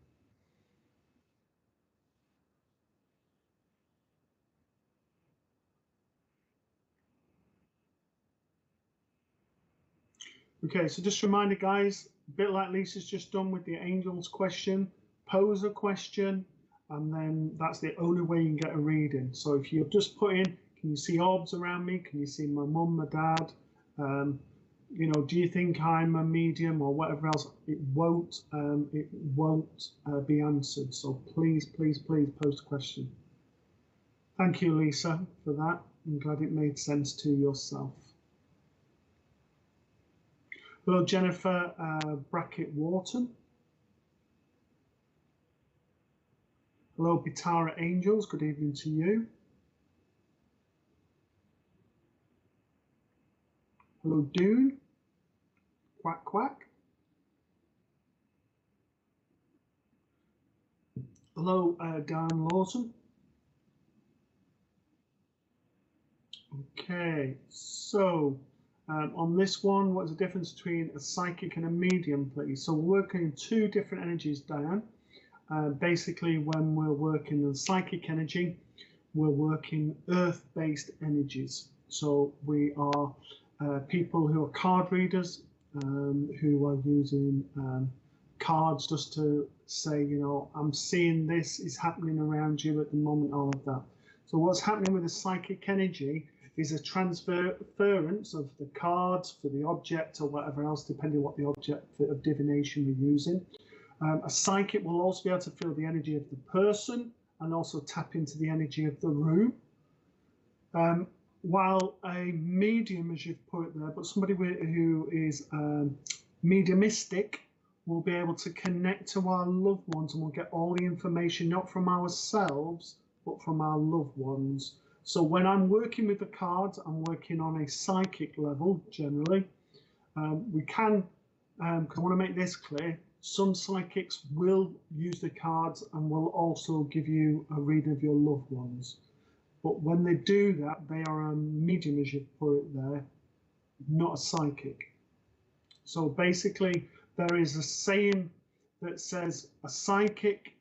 Okay, so just a reminder, guys, a bit like Lisa's just done with the angels question, pose a question, and then that's the only way you can get a reading. So if you just put in, can you see orbs around me? Can you see my mum, my dad? You know, do you think I'm a medium or whatever else? It won't be answered. So please, please, please post a question. Thank you, Lisa, for that. I'm glad it made sense to yourself. Hello, Jennifer Brackett Wharton. Hello, Bitara Angels. Good evening to you. Hello, Dune. Quack, quack. Hello, Dan Lawson. Okay, so on this one, what's the difference between a psychic and a medium, please? So we're working in two different energies, Diane. Basically, when we're working in psychic energy, we're working earth-based energies. So we are people who are card readers, who are using cards just to say, you know, I'm seeing this is happening around you at the moment, all of that. So what's happening with the psychic energy is a transference of the cards for the object or whatever else, depending on what the object of divination we're using. A psychic will also be able to feel the energy of the person and also tap into the energy of the room. While a medium, as you've put it there, but somebody who is mediumistic will be able to connect to our loved ones, and we'll get all the information, not from ourselves, but from our loved ones. So when I'm working with the cards, I'm working on a psychic level generally. We can, because I want to make this clear, some psychics will use the cards and will also give you a reading of your loved ones. But when they do that, they are a medium, as you put it there, not a psychic. So basically, there is a saying that says a psychic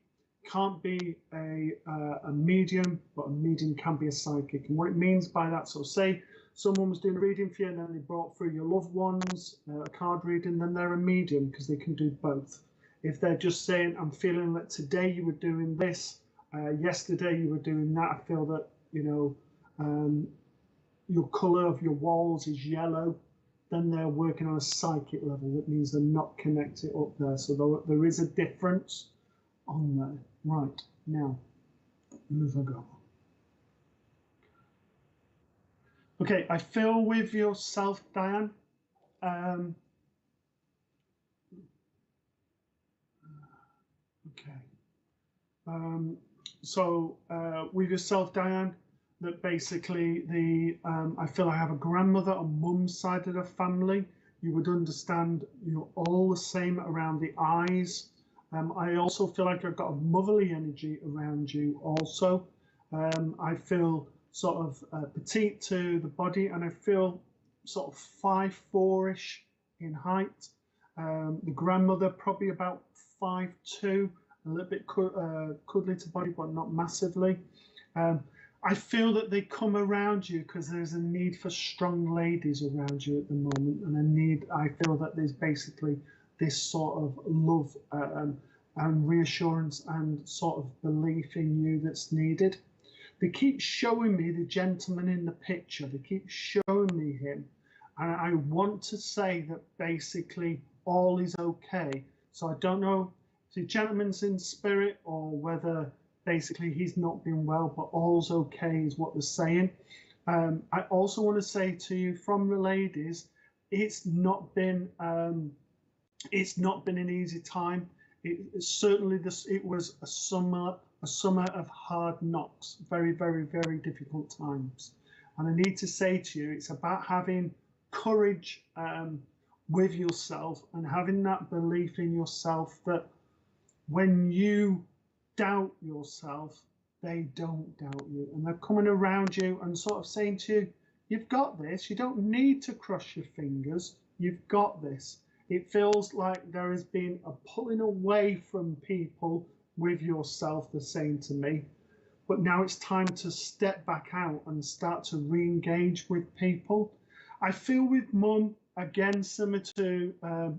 can't be a medium, but a medium can be a psychic. And what it means by that, so say someone was doing a reading for you and then they brought through your loved ones, a card reading, then they're a medium because they can do both. If they're just saying, I'm feeling that today you were doing this, yesterday you were doing that, I feel that, you know, your color of your walls is yellow, then they're working on a psychic level. That means they're not connected up there. So there is a difference on there. Right, now, move I go. Okay, I feel with yourself, Diane. Okay. So with yourself, Diane, that basically I feel I have a grandmother on mum's side of the family. You would understand you're all the same around the eyes. I also feel like I've got a motherly energy around you also. I feel sort of petite to the body, and I feel sort of 5'4"-ish in height. The grandmother probably about 5'2", a little bit cuddly to body, but not massively. I feel that they come around you because there's a need for strong ladies around you at the moment, and I feel that there's basically this sort of love and reassurance and sort of belief in you that's needed. They keep showing me the gentleman in the picture. They keep showing me him, and I want to say that basically all is okay. So I don't know if the gentleman's in spirit or whether basically he's not been well, but all's okay is what they're saying. I also want to say to you from the ladies, it's not been an easy time. It was a summer of hard knocks, very, very, very difficult times. And I need to say to you, it's about having courage with yourself and having that belief in yourself that when you doubt yourself, they don't doubt you. And they're coming around you and sort of saying to you, you've got this. You don't need to cross your fingers. You've got this. It feels like there has been a pulling away from people with yourself, they're saying to me. But now it's time to step back out and start to re-engage with people. I feel with mum, again, similar to,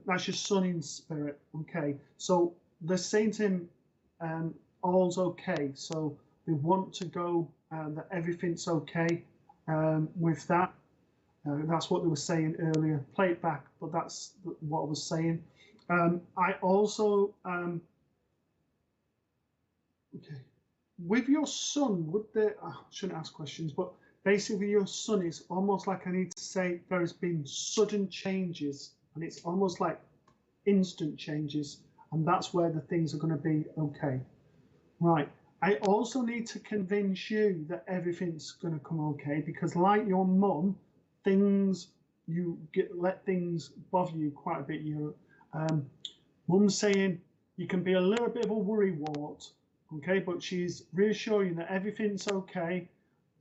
that's your son in spirit. Okay, so they're saying to him, all's okay. So they want to go, that everything's okay with that. That's what they were saying earlier. Play it back, but that's what I was saying. I also, okay, with your son, I shouldn't ask questions, but basically your son is almost like I need to say there has been sudden changes, and it's almost like instant changes, and that's where the things are going to be okay. Right. I also need to convince you that everything's going to come okay, because like your mum, let things bother you quite a bit. Mum's saying you can be a little bit of a worrywart, okay, but she's reassuring that everything's okay.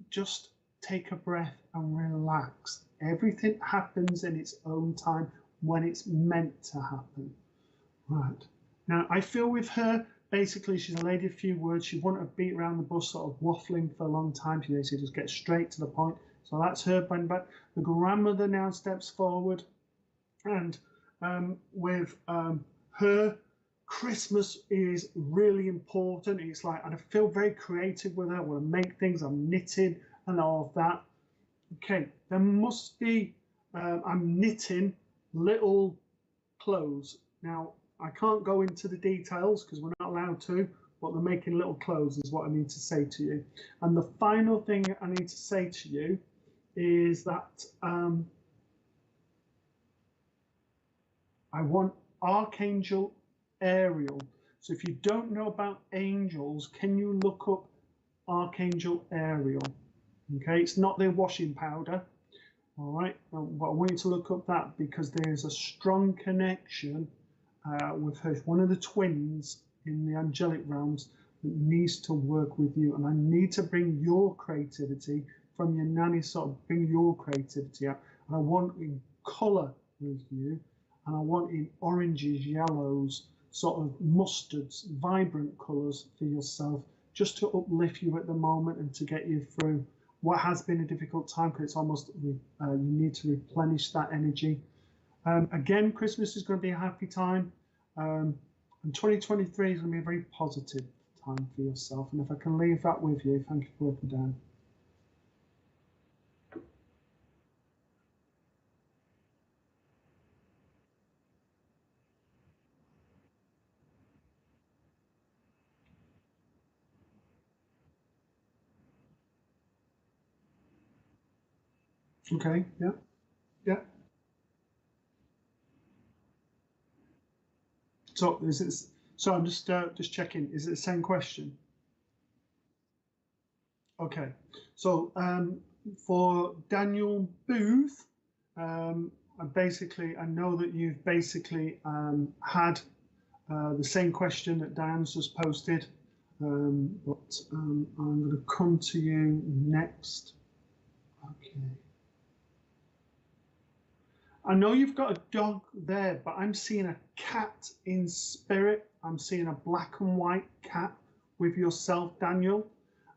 Just take a breath and relax. Everything happens in its own time when it's meant to happen. Right. Now, I feel with her, basically, she's a lady of few words. She wouldn't have beat around the bush, sort of waffling for a long time. She basically just gets straight to the point. So that's her bend back. The grandmother now steps forward, and with her, Christmas is really important. It's like, and I feel very creative with her. I want to make things. I'm knitting and all of that. Okay, there must be. I'm knitting little clothes. Now, I can't go into the details because we're not allowed to, but they're making little clothes is what I need to say to you. And the final thing I need to say to you is that I want Archangel Ariel. So if you don't know about angels, can you look up Archangel Ariel? Okay, it's not the washing powder. All right, but I want you to look up that because there's a strong connection with her, one of the twins in the angelic realms that needs to work with you. And I need to bring your creativity from your nanny, sort of bring your creativity out. And I want in colour with you, and I want in oranges, yellows, sort of mustards, vibrant colours for yourself, just to uplift you at the moment and to get you through what has been a difficult time, because it's almost, you need to replenish that energy. Again, Christmas is going to be a happy time. And 2023 is going to be a very positive time for yourself. And if I can leave that with you, thank you for working down. Okay, yeah, yeah. So is it? So I'm just checking. Is it the same question? Okay. So for Daniel Booth, I know that you've basically had the same question that Diane's just posted, but I'm going to come to you next. Okay. I know you've got a dog there, but I'm seeing a cat in spirit. I'm seeing a black and white cat with yourself, Daniel.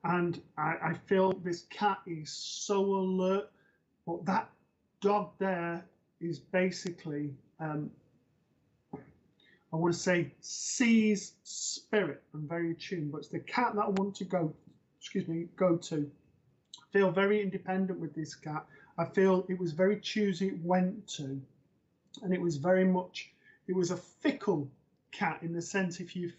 And I feel this cat is so alert, but that dog there is basically, I want to say, sees spirit and very attuned, but it's the cat that I want to go to. I feel very independent with this cat. I feel it was very choosy it went to, and it was very much, it was a fickle cat in the sense if you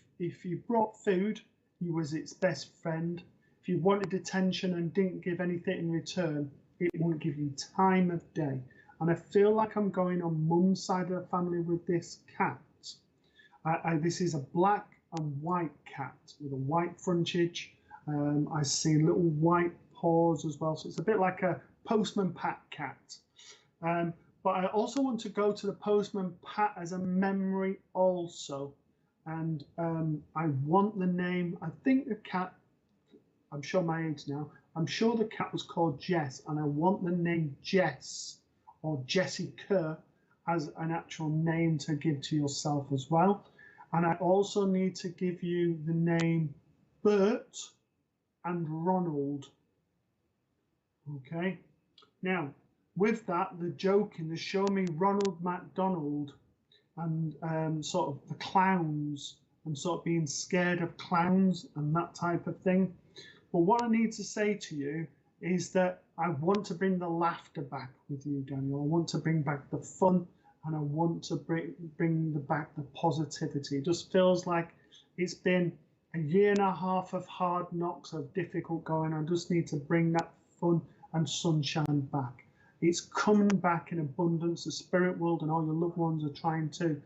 brought food, he was its best friend. If you wanted attention and didn't give anything in return, it wouldn't give you time of day. And I feel like I'm going on mum's side of the family with this cat. This is a black and white cat with a white frontage. I see little white paws as well, so it's a bit like a Postman Pat cat. But I also want to go to the Postman Pat as a memory also. And I want the name, I think the cat, I'm sure my age now, I'm sure the cat was called Jess, and I want the name Jess or Jessie Kerr as an actual name to give to yourself as well. And I also need to give you the name Bert and Ronald. Okay. Now, with that, the joking, they show me Ronald McDonald and sort of the clowns and sort of being scared of clowns and that type of thing. But what I need to say to you is that I want to bring the laughter back with you, Daniel. I want to bring back the fun, and I want to bring back the positivity. It just feels like it's been a year and a half of hard knocks, of difficult going. I just need to bring that fun and sunshine back. It's coming back in abundance. The spirit world and all your loved ones are trying to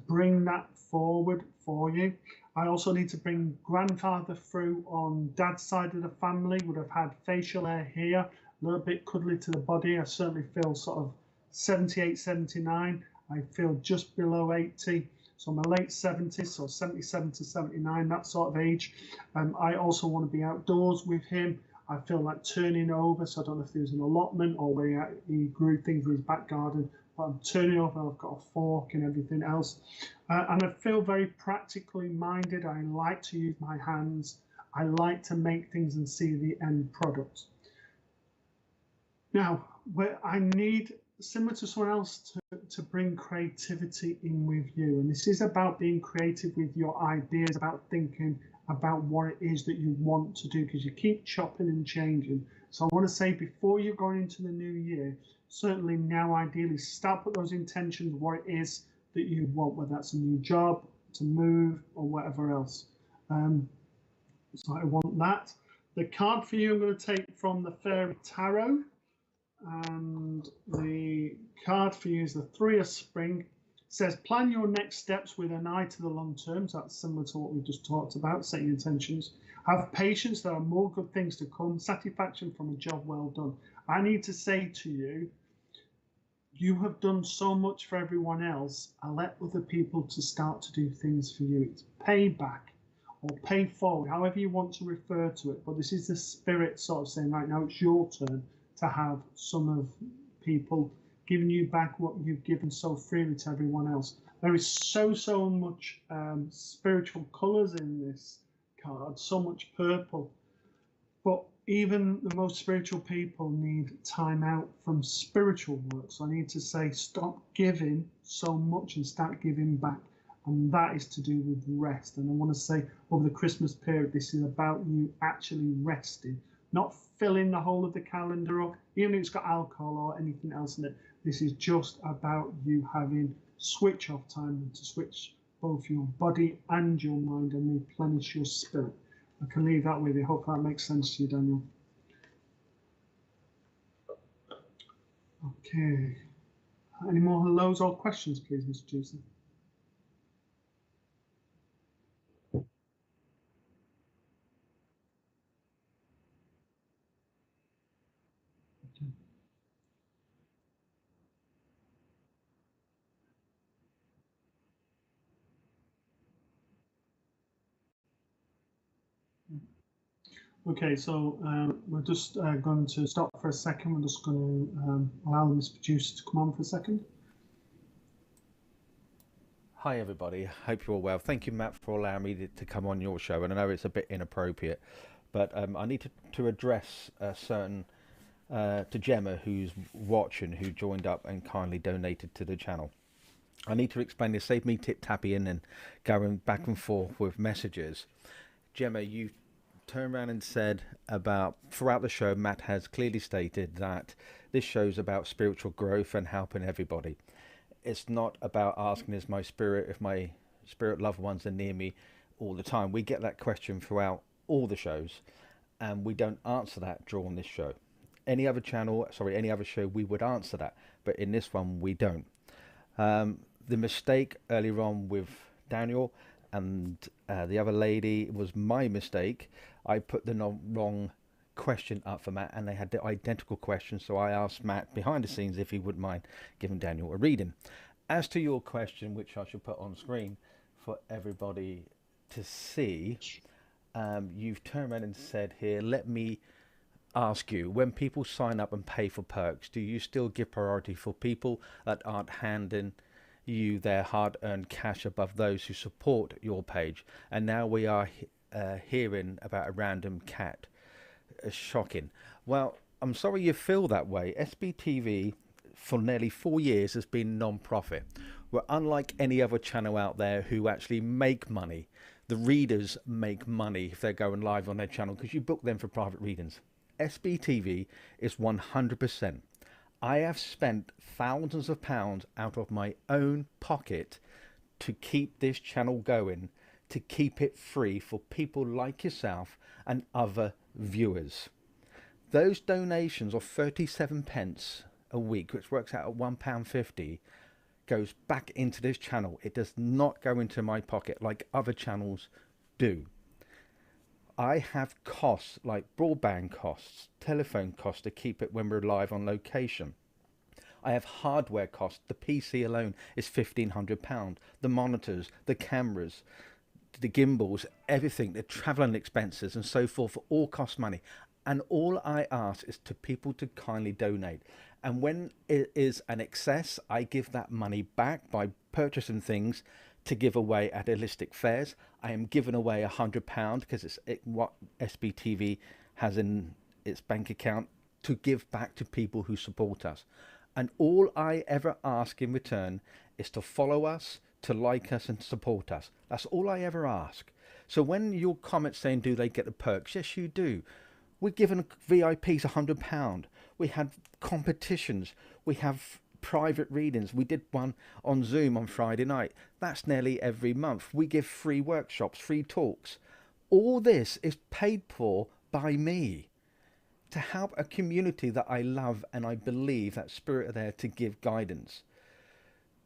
bring that forward for you. I also need to bring grandfather through on dad's side of the family, would have had facial hair here, a little bit cuddly to the body. I certainly feel sort of 78, 79. I feel just below 80. So my late 70s, so 77 to 79, that sort of age. I also want to be outdoors with him. I feel like turning over, so I don't know if there's an allotment or where he grew things in his back garden, but I'm turning over, I've got a fork and everything else. And I feel very practically minded. I like to use my hands. I like to make things and see the end product. Now, where I need, similar to someone else, to bring creativity in with you. And this is about being creative with your ideas, about thinking about what it is that you want to do, because you keep chopping and changing. So I want to say, before you're going into the new year, certainly now ideally start put those intentions, what it is that you want, whether that's a new job, to move, or whatever else. So I want that. The card for you I'm going to take from the Fairy Tarot, and the card for you is the Three of Spring. It says, plan your next steps with an eye to the long term. So that's similar to what we just talked about, setting intentions. Have patience, there are more good things to come. Satisfaction from a job well done. I need to say to you, you have done so much for everyone else. I let other people to start to do things for you. It's payback or pay forward, however you want to refer to it. But this is the spirit sort of saying, right now it's your turn to have some of people giving you back what you've given so freely to everyone else. There is so much spiritual colours in this card, so much purple. But even the most spiritual people need time out from spiritual work. So I need to say, stop giving so much and start giving back. And that is to do with rest. And I want to say, over the Christmas period, this is about you actually resting, not filling the whole of the calendar up, even if it's got alcohol or anything else in it. This is just about you having switch off time to switch both your body and your mind and replenish your spirit. I can leave that with you. Hope that makes sense to you, Daniel. Okay. Any more hellos or questions, please, Mr. Juicy? Okay, so we're just going to stop for a second. We're just going to allow Mr. Producer to come on for a second. Hi everybody, hope you're all well. Thank you, Matt, for allowing me to come on your show, and I know it's a bit inappropriate, but I need to address certain to Gemma, who's watching, who joined up and kindly donated to the channel. I need to explain this, save me tip-tapping and going back and forth with messages. Gemma, you turned around and said about, throughout the show, Matt has clearly stated that this show's about spiritual growth and helping everybody. It's not about asking if my spirit loved ones are near me all the time. We get that question throughout all the shows, and we don't answer that during this show. Any other show, we would answer that, but in this one, we don't. The mistake earlier on with Daniel and the other lady was my mistake. I put the wrong question up for Matt, and they had the identical question, so I asked Matt behind the scenes if he wouldn't mind giving Daniel a reading. As to your question, which I should put on screen for everybody to see, you've turned around and said here, let me ask you, when people sign up and pay for perks, do you still give priority for people that aren't handing you their hard-earned cash above those who support your page? And now we are hearing about a random cat. Shocking. Well, I'm sorry you feel that way. SBTV for nearly 4 years has been non-profit. We're unlike any other channel out there who actually make money. The readers make money if they're going live on their channel because you book them for private readings. SBTV is 100%. I have spent thousands of pounds out of my own pocket to keep this channel going, to keep it free for people like yourself and other viewers. Those donations of 37 pence a week, which works out at £1.50, goes back into this channel. It does not go into my pocket like other channels do. I have costs like broadband costs, telephone costs to keep it when we're live on location. I have hardware costs. The PC alone is £1,500. The monitors, the cameras, the gimbals, everything, the travelling expenses and so forth, all cost money. And all I ask is to people to kindly donate. And when it is an excess, I give that money back by purchasing things to give away at holistic fairs. I am giving away £100 because it's what SPTV has in its bank account to give back to people who support us. And all I ever ask in return is to follow us, to like us and support us. That's all I ever ask. So when your comments saying, do they get the perks? Yes, you do. We're giving VIPs £100. We had competitions. We have private readings. We did one on Zoom on Friday night. That's nearly every month. We give free workshops, free talks. All this is paid for by me to help a community that I love, and I believe that spirit are there to give guidance.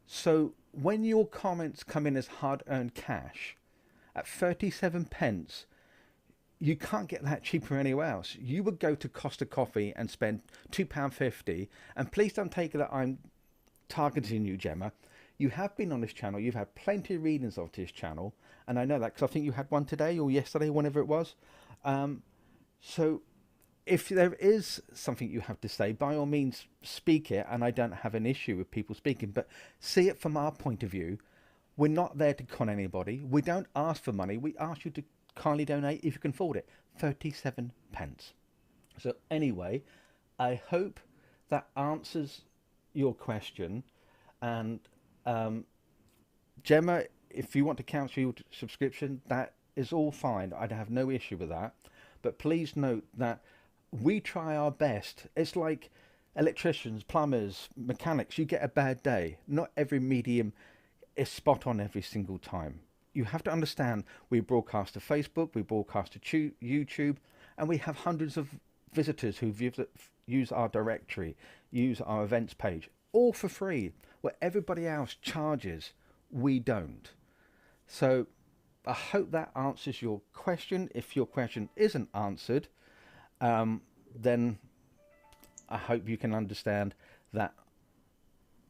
So when your comments come in as hard-earned cash at 37 pence, you can't get that cheaper anywhere else. You would go to Costa Coffee and spend £2.50, and please don't take it that I'm targeting you, Gemma. You have been on this channel. You've had plenty of readings of this channel, and I know that because I think you had one today or yesterday, whenever it was. So if there is something you have to say, by all means speak it, and I don't have an issue with people speaking, but see it from our point of view. We're not there to con anybody. We don't ask for money. We ask you to kindly donate if you can afford it. 37 pence. So anyway, I hope that answers your question. And Gemma, if you want to cancel your subscription, that is all fine. I'd have no issue with that. But please note that we try our best. It's like electricians, plumbers, mechanics. You get a bad day. Not every medium is spot on every single time. You have to understand, we broadcast to Facebook, we broadcast to YouTube, and we have hundreds of visitors who use our directory, use our events page, all for free. Where everybody else charges, we don't. So I hope that answers your question. If your question isn't answered, then I hope you can understand that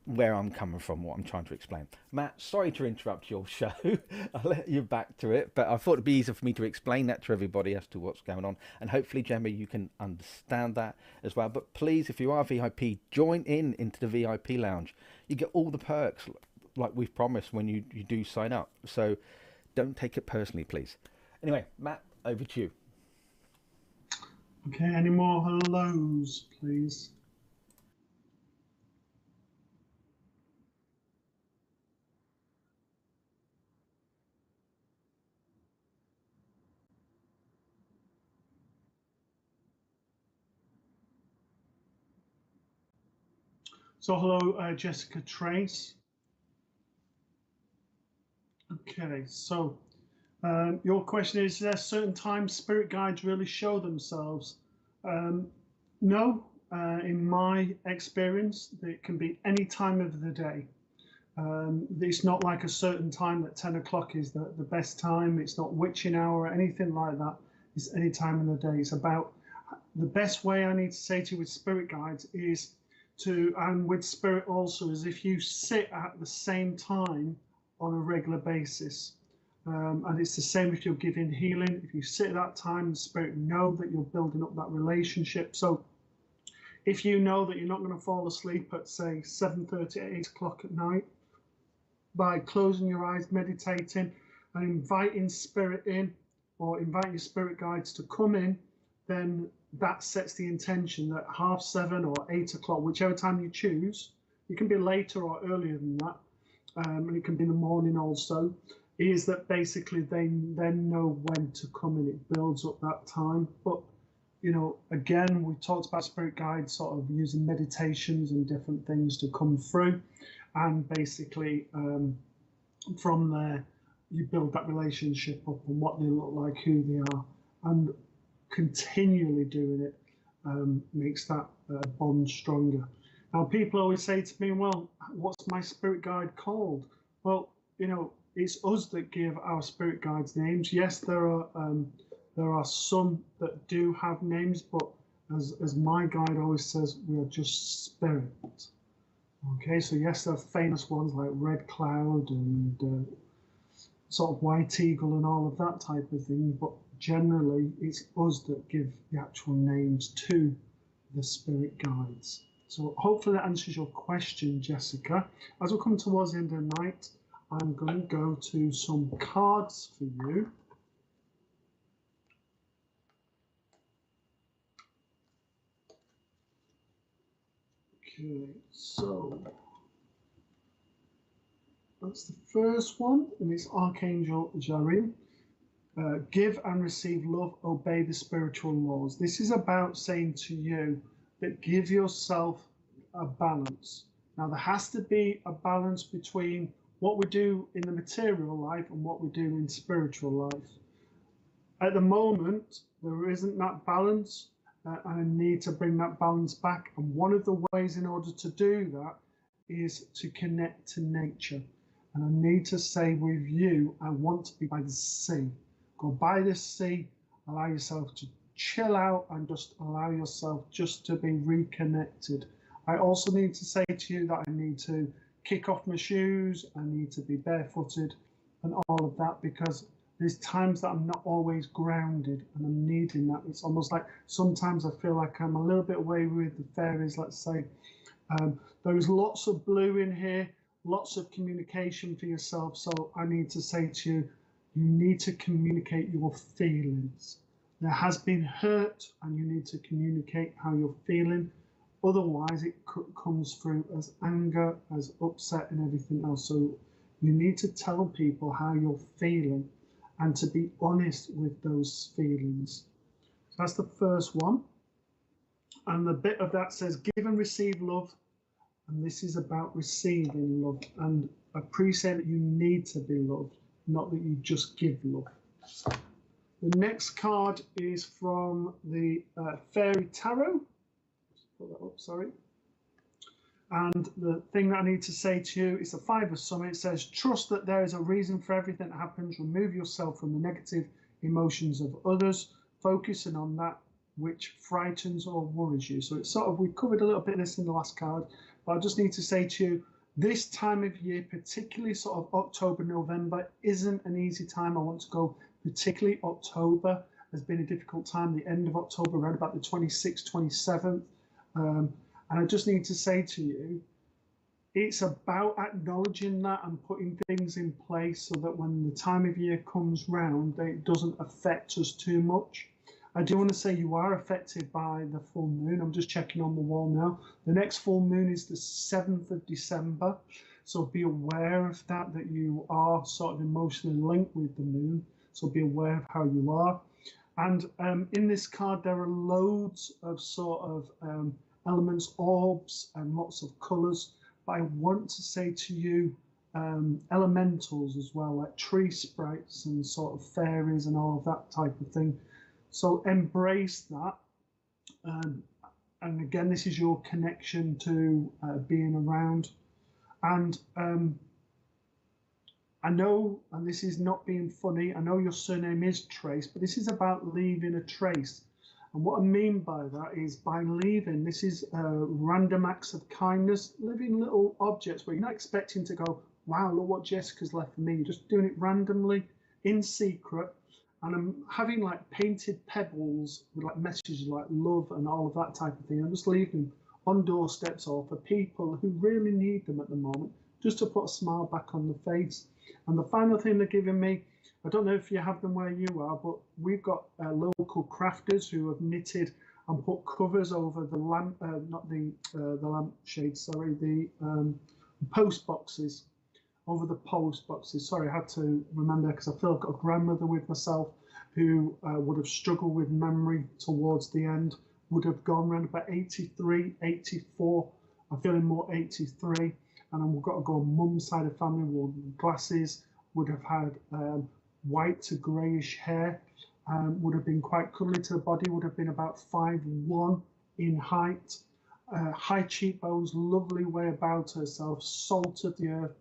where I'm coming from, what I'm trying to explain. Matt, sorry to interrupt your show. I'll let you back to it, but I thought it'd be easier for me to explain that to everybody as to what's going on, and hopefully, Gemma, you can understand that as well. But please, if you are VIP, join into the VIP lounge. You get all the perks like we've promised when you do sign up. So don't take it personally, please. Anyway, Matt, over to you. Okay, any more hellos, please? So hello, Jessica Trace. Okay, so your question is there certain times spirit guides really show themselves? No, in my experience, it can be any time of the day. It's not like a certain time that 10 o'clock is the best time. It's not witching hour or anything like that. It's any time of the day. It's about the best way I need to say to you with spirit guides is to, and with spirit also, is if you sit at the same time on a regular basis. And it's the same if you're giving healing. If you sit at that time, the spirit know that you're building up that relationship. So if you know that you're not going to fall asleep at, say, 7:30, 8 o'clock at night, by closing your eyes, meditating, and inviting spirit in, or inviting your spirit guides to come in, then that sets the intention that 7:30 or 8 o'clock, whichever time you choose, you can be later or earlier than that, and it can be in the morning also, is that basically they then know when to come in. It builds up that time. But, you know, again, we talked about spirit guides sort of using meditations and different things to come through. And basically, from there, you build that relationship up and what they look like, who they are. And continually doing it makes that bond stronger. Now, people always say to me, well, what's my spirit guide called? Well, it's us that give our spirit guides names. Yes, there are some that do have names, but as my guide always says, we are just spirit. Okay, so yes, there are famous ones like Red Cloud and sort of White Eagle and all of that type of thing, but generally it's us that give the actual names to the spirit guides. So hopefully that answers your question, Jessica. As we come towards the end of the night, I'm going to go to some cards for you. Okay, so that's the first one, and it's Archangel Jaril. Give and receive love, obey the spiritual laws. This is about saying to you that give yourself a balance. Now, there has to be a balance between what we do in the material life and what we do in spiritual life. At the moment, there isn't that balance, and I need to bring that balance back. And one of the ways in order to do that is to connect to nature. And I need to say with you, I want to be by the sea. Go by the sea, allow yourself to chill out and just allow yourself just to be reconnected. I also need to say to you that I need to kick off my shoes, I need to be barefooted and all of that, because there's times that I'm not always grounded and I'm needing that. It's almost like sometimes I feel like I'm a little bit away with the fairies, let's say. There is lots of blue in here, lots of communication for yourself. So I need to say to you, you need to communicate your feelings. There has been hurt and you need to communicate how you're feeling. Otherwise, it comes through as anger, as upset and everything else. So you need to tell people how you're feeling and to be honest with those feelings. So that's the first one. And the bit of that says, give and receive love. And this is about receiving love. And I appreciate that you need to be loved, not that you just give love. The next card is from the Fairy Tarot. Let's put that up, sorry. And the thing that I need to say to you is the Five of Summer. It says, trust that there is a reason for everything that happens. Remove yourself from the negative emotions of others, focusing on that which frightens or worries you. So it's sort of, we covered a little bit of this in the last card, but I just need to say to you, this time of year, particularly sort of October, November, isn't an easy time. I want to go, particularly October has been a difficult time. The end of October, around about the 26th, 27th. And I just need to say to you, it's about acknowledging that and putting things in place so that when the time of year comes round, it doesn't affect us too much. I do want to say you are affected by the full moon. I'm just checking on the wall now. The next full moon is the 7th of December. So be aware of that, that you are sort of emotionally linked with the moon. So be aware of how you are. And in this card, there are loads of sort of elements, orbs, and lots of colours. But I want to say to you, elementals as well, like tree sprites and sort of fairies and all of that type of thing. So embrace that. And again, this is your connection to being around. And I know, and this is not being funny, I know your surname is Trace, but this is about leaving a trace. And what I mean by that is by leaving, this is random acts of kindness, living little objects where you're not expecting to go, wow, look what Jessica's left for me. You're just doing it randomly, in secret. And I'm having like painted pebbles with like messages like love and all of that type of thing. I'm just leaving them on doorsteps or for people who really need them at the moment, just to put a smile back on the face. And the final thing they're giving me, I don't know if you have them where you are, but we've got local crafters who have knitted and put covers over the lamp, not the lampshades, sorry, the post boxes, over the post boxes. Sorry, I had to remember because I feel I've got a grandmother with myself who would have struggled with memory towards the end, would have gone around about 83, 84. I'm feeling more 83. And we've got to go on mum's side of family, with glasses, would have had white to greyish hair, would have been quite cuddly to the body, would have been about 5'1" in height, high cheekbones, lovely way about herself, salt of the earth,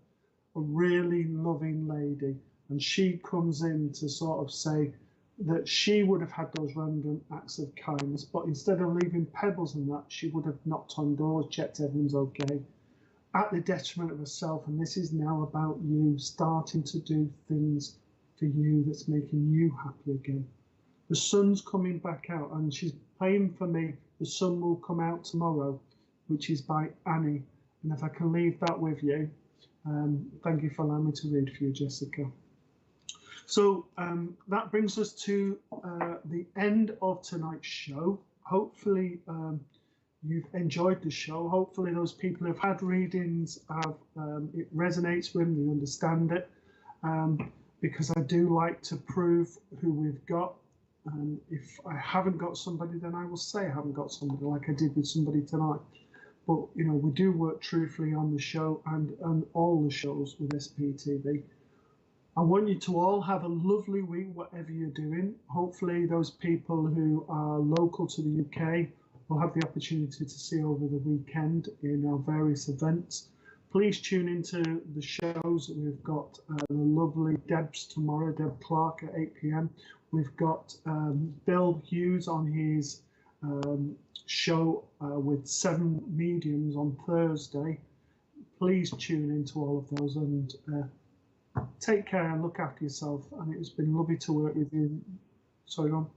a really loving lady. And she comes in to sort of say that she would have had those random acts of kindness, but instead of leaving pebbles and that, she would have knocked on doors, checked everyone's okay, at the detriment of herself. And this is now about you starting to do things for you that's making you happy again. The sun's coming back out, and she's playing for me The Sun Will Come Out Tomorrow, which is by Annie. And if I can leave that with you, thank you for allowing me to read for you, Jessica. So that brings us to the end of tonight's show. Hopefully you've enjoyed the show. Hopefully those people who've had readings have it resonates with them, they understand it, because I do like to prove who we've got. If I haven't got somebody, then I will say I haven't got somebody, like I did with somebody tonight. But you know, we do work truthfully on the show and all the shows with SPTV. I want you to all have a lovely week, whatever you're doing. Hopefully those people who are local to the UK will have the opportunity to see over the weekend in our various events. Please tune into the shows that we've got. The lovely Deb's tomorrow, Deb Clark at 8 p.m. We've got Bill Hughes on his show with 7 mediums on Thursday. Please tune into all of those and take care and look after yourself. And it's been lovely to work with you. Sorry, on.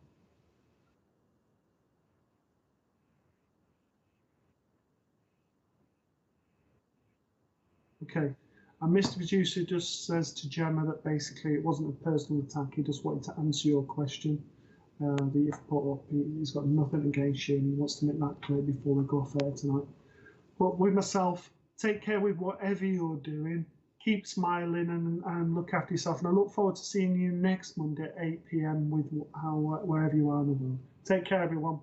Okay. And Mr. Producer just says to Gemma that basically it wasn't a personal attack. He just wanted to answer your question that you've put up. He's got nothing against you, and he wants to make that clear before we go off air tonight. But with myself, take care with whatever you're doing. Keep smiling and look after yourself. And I look forward to seeing you next Monday at 8 p.m. with wherever you are in the world. Take care, everyone.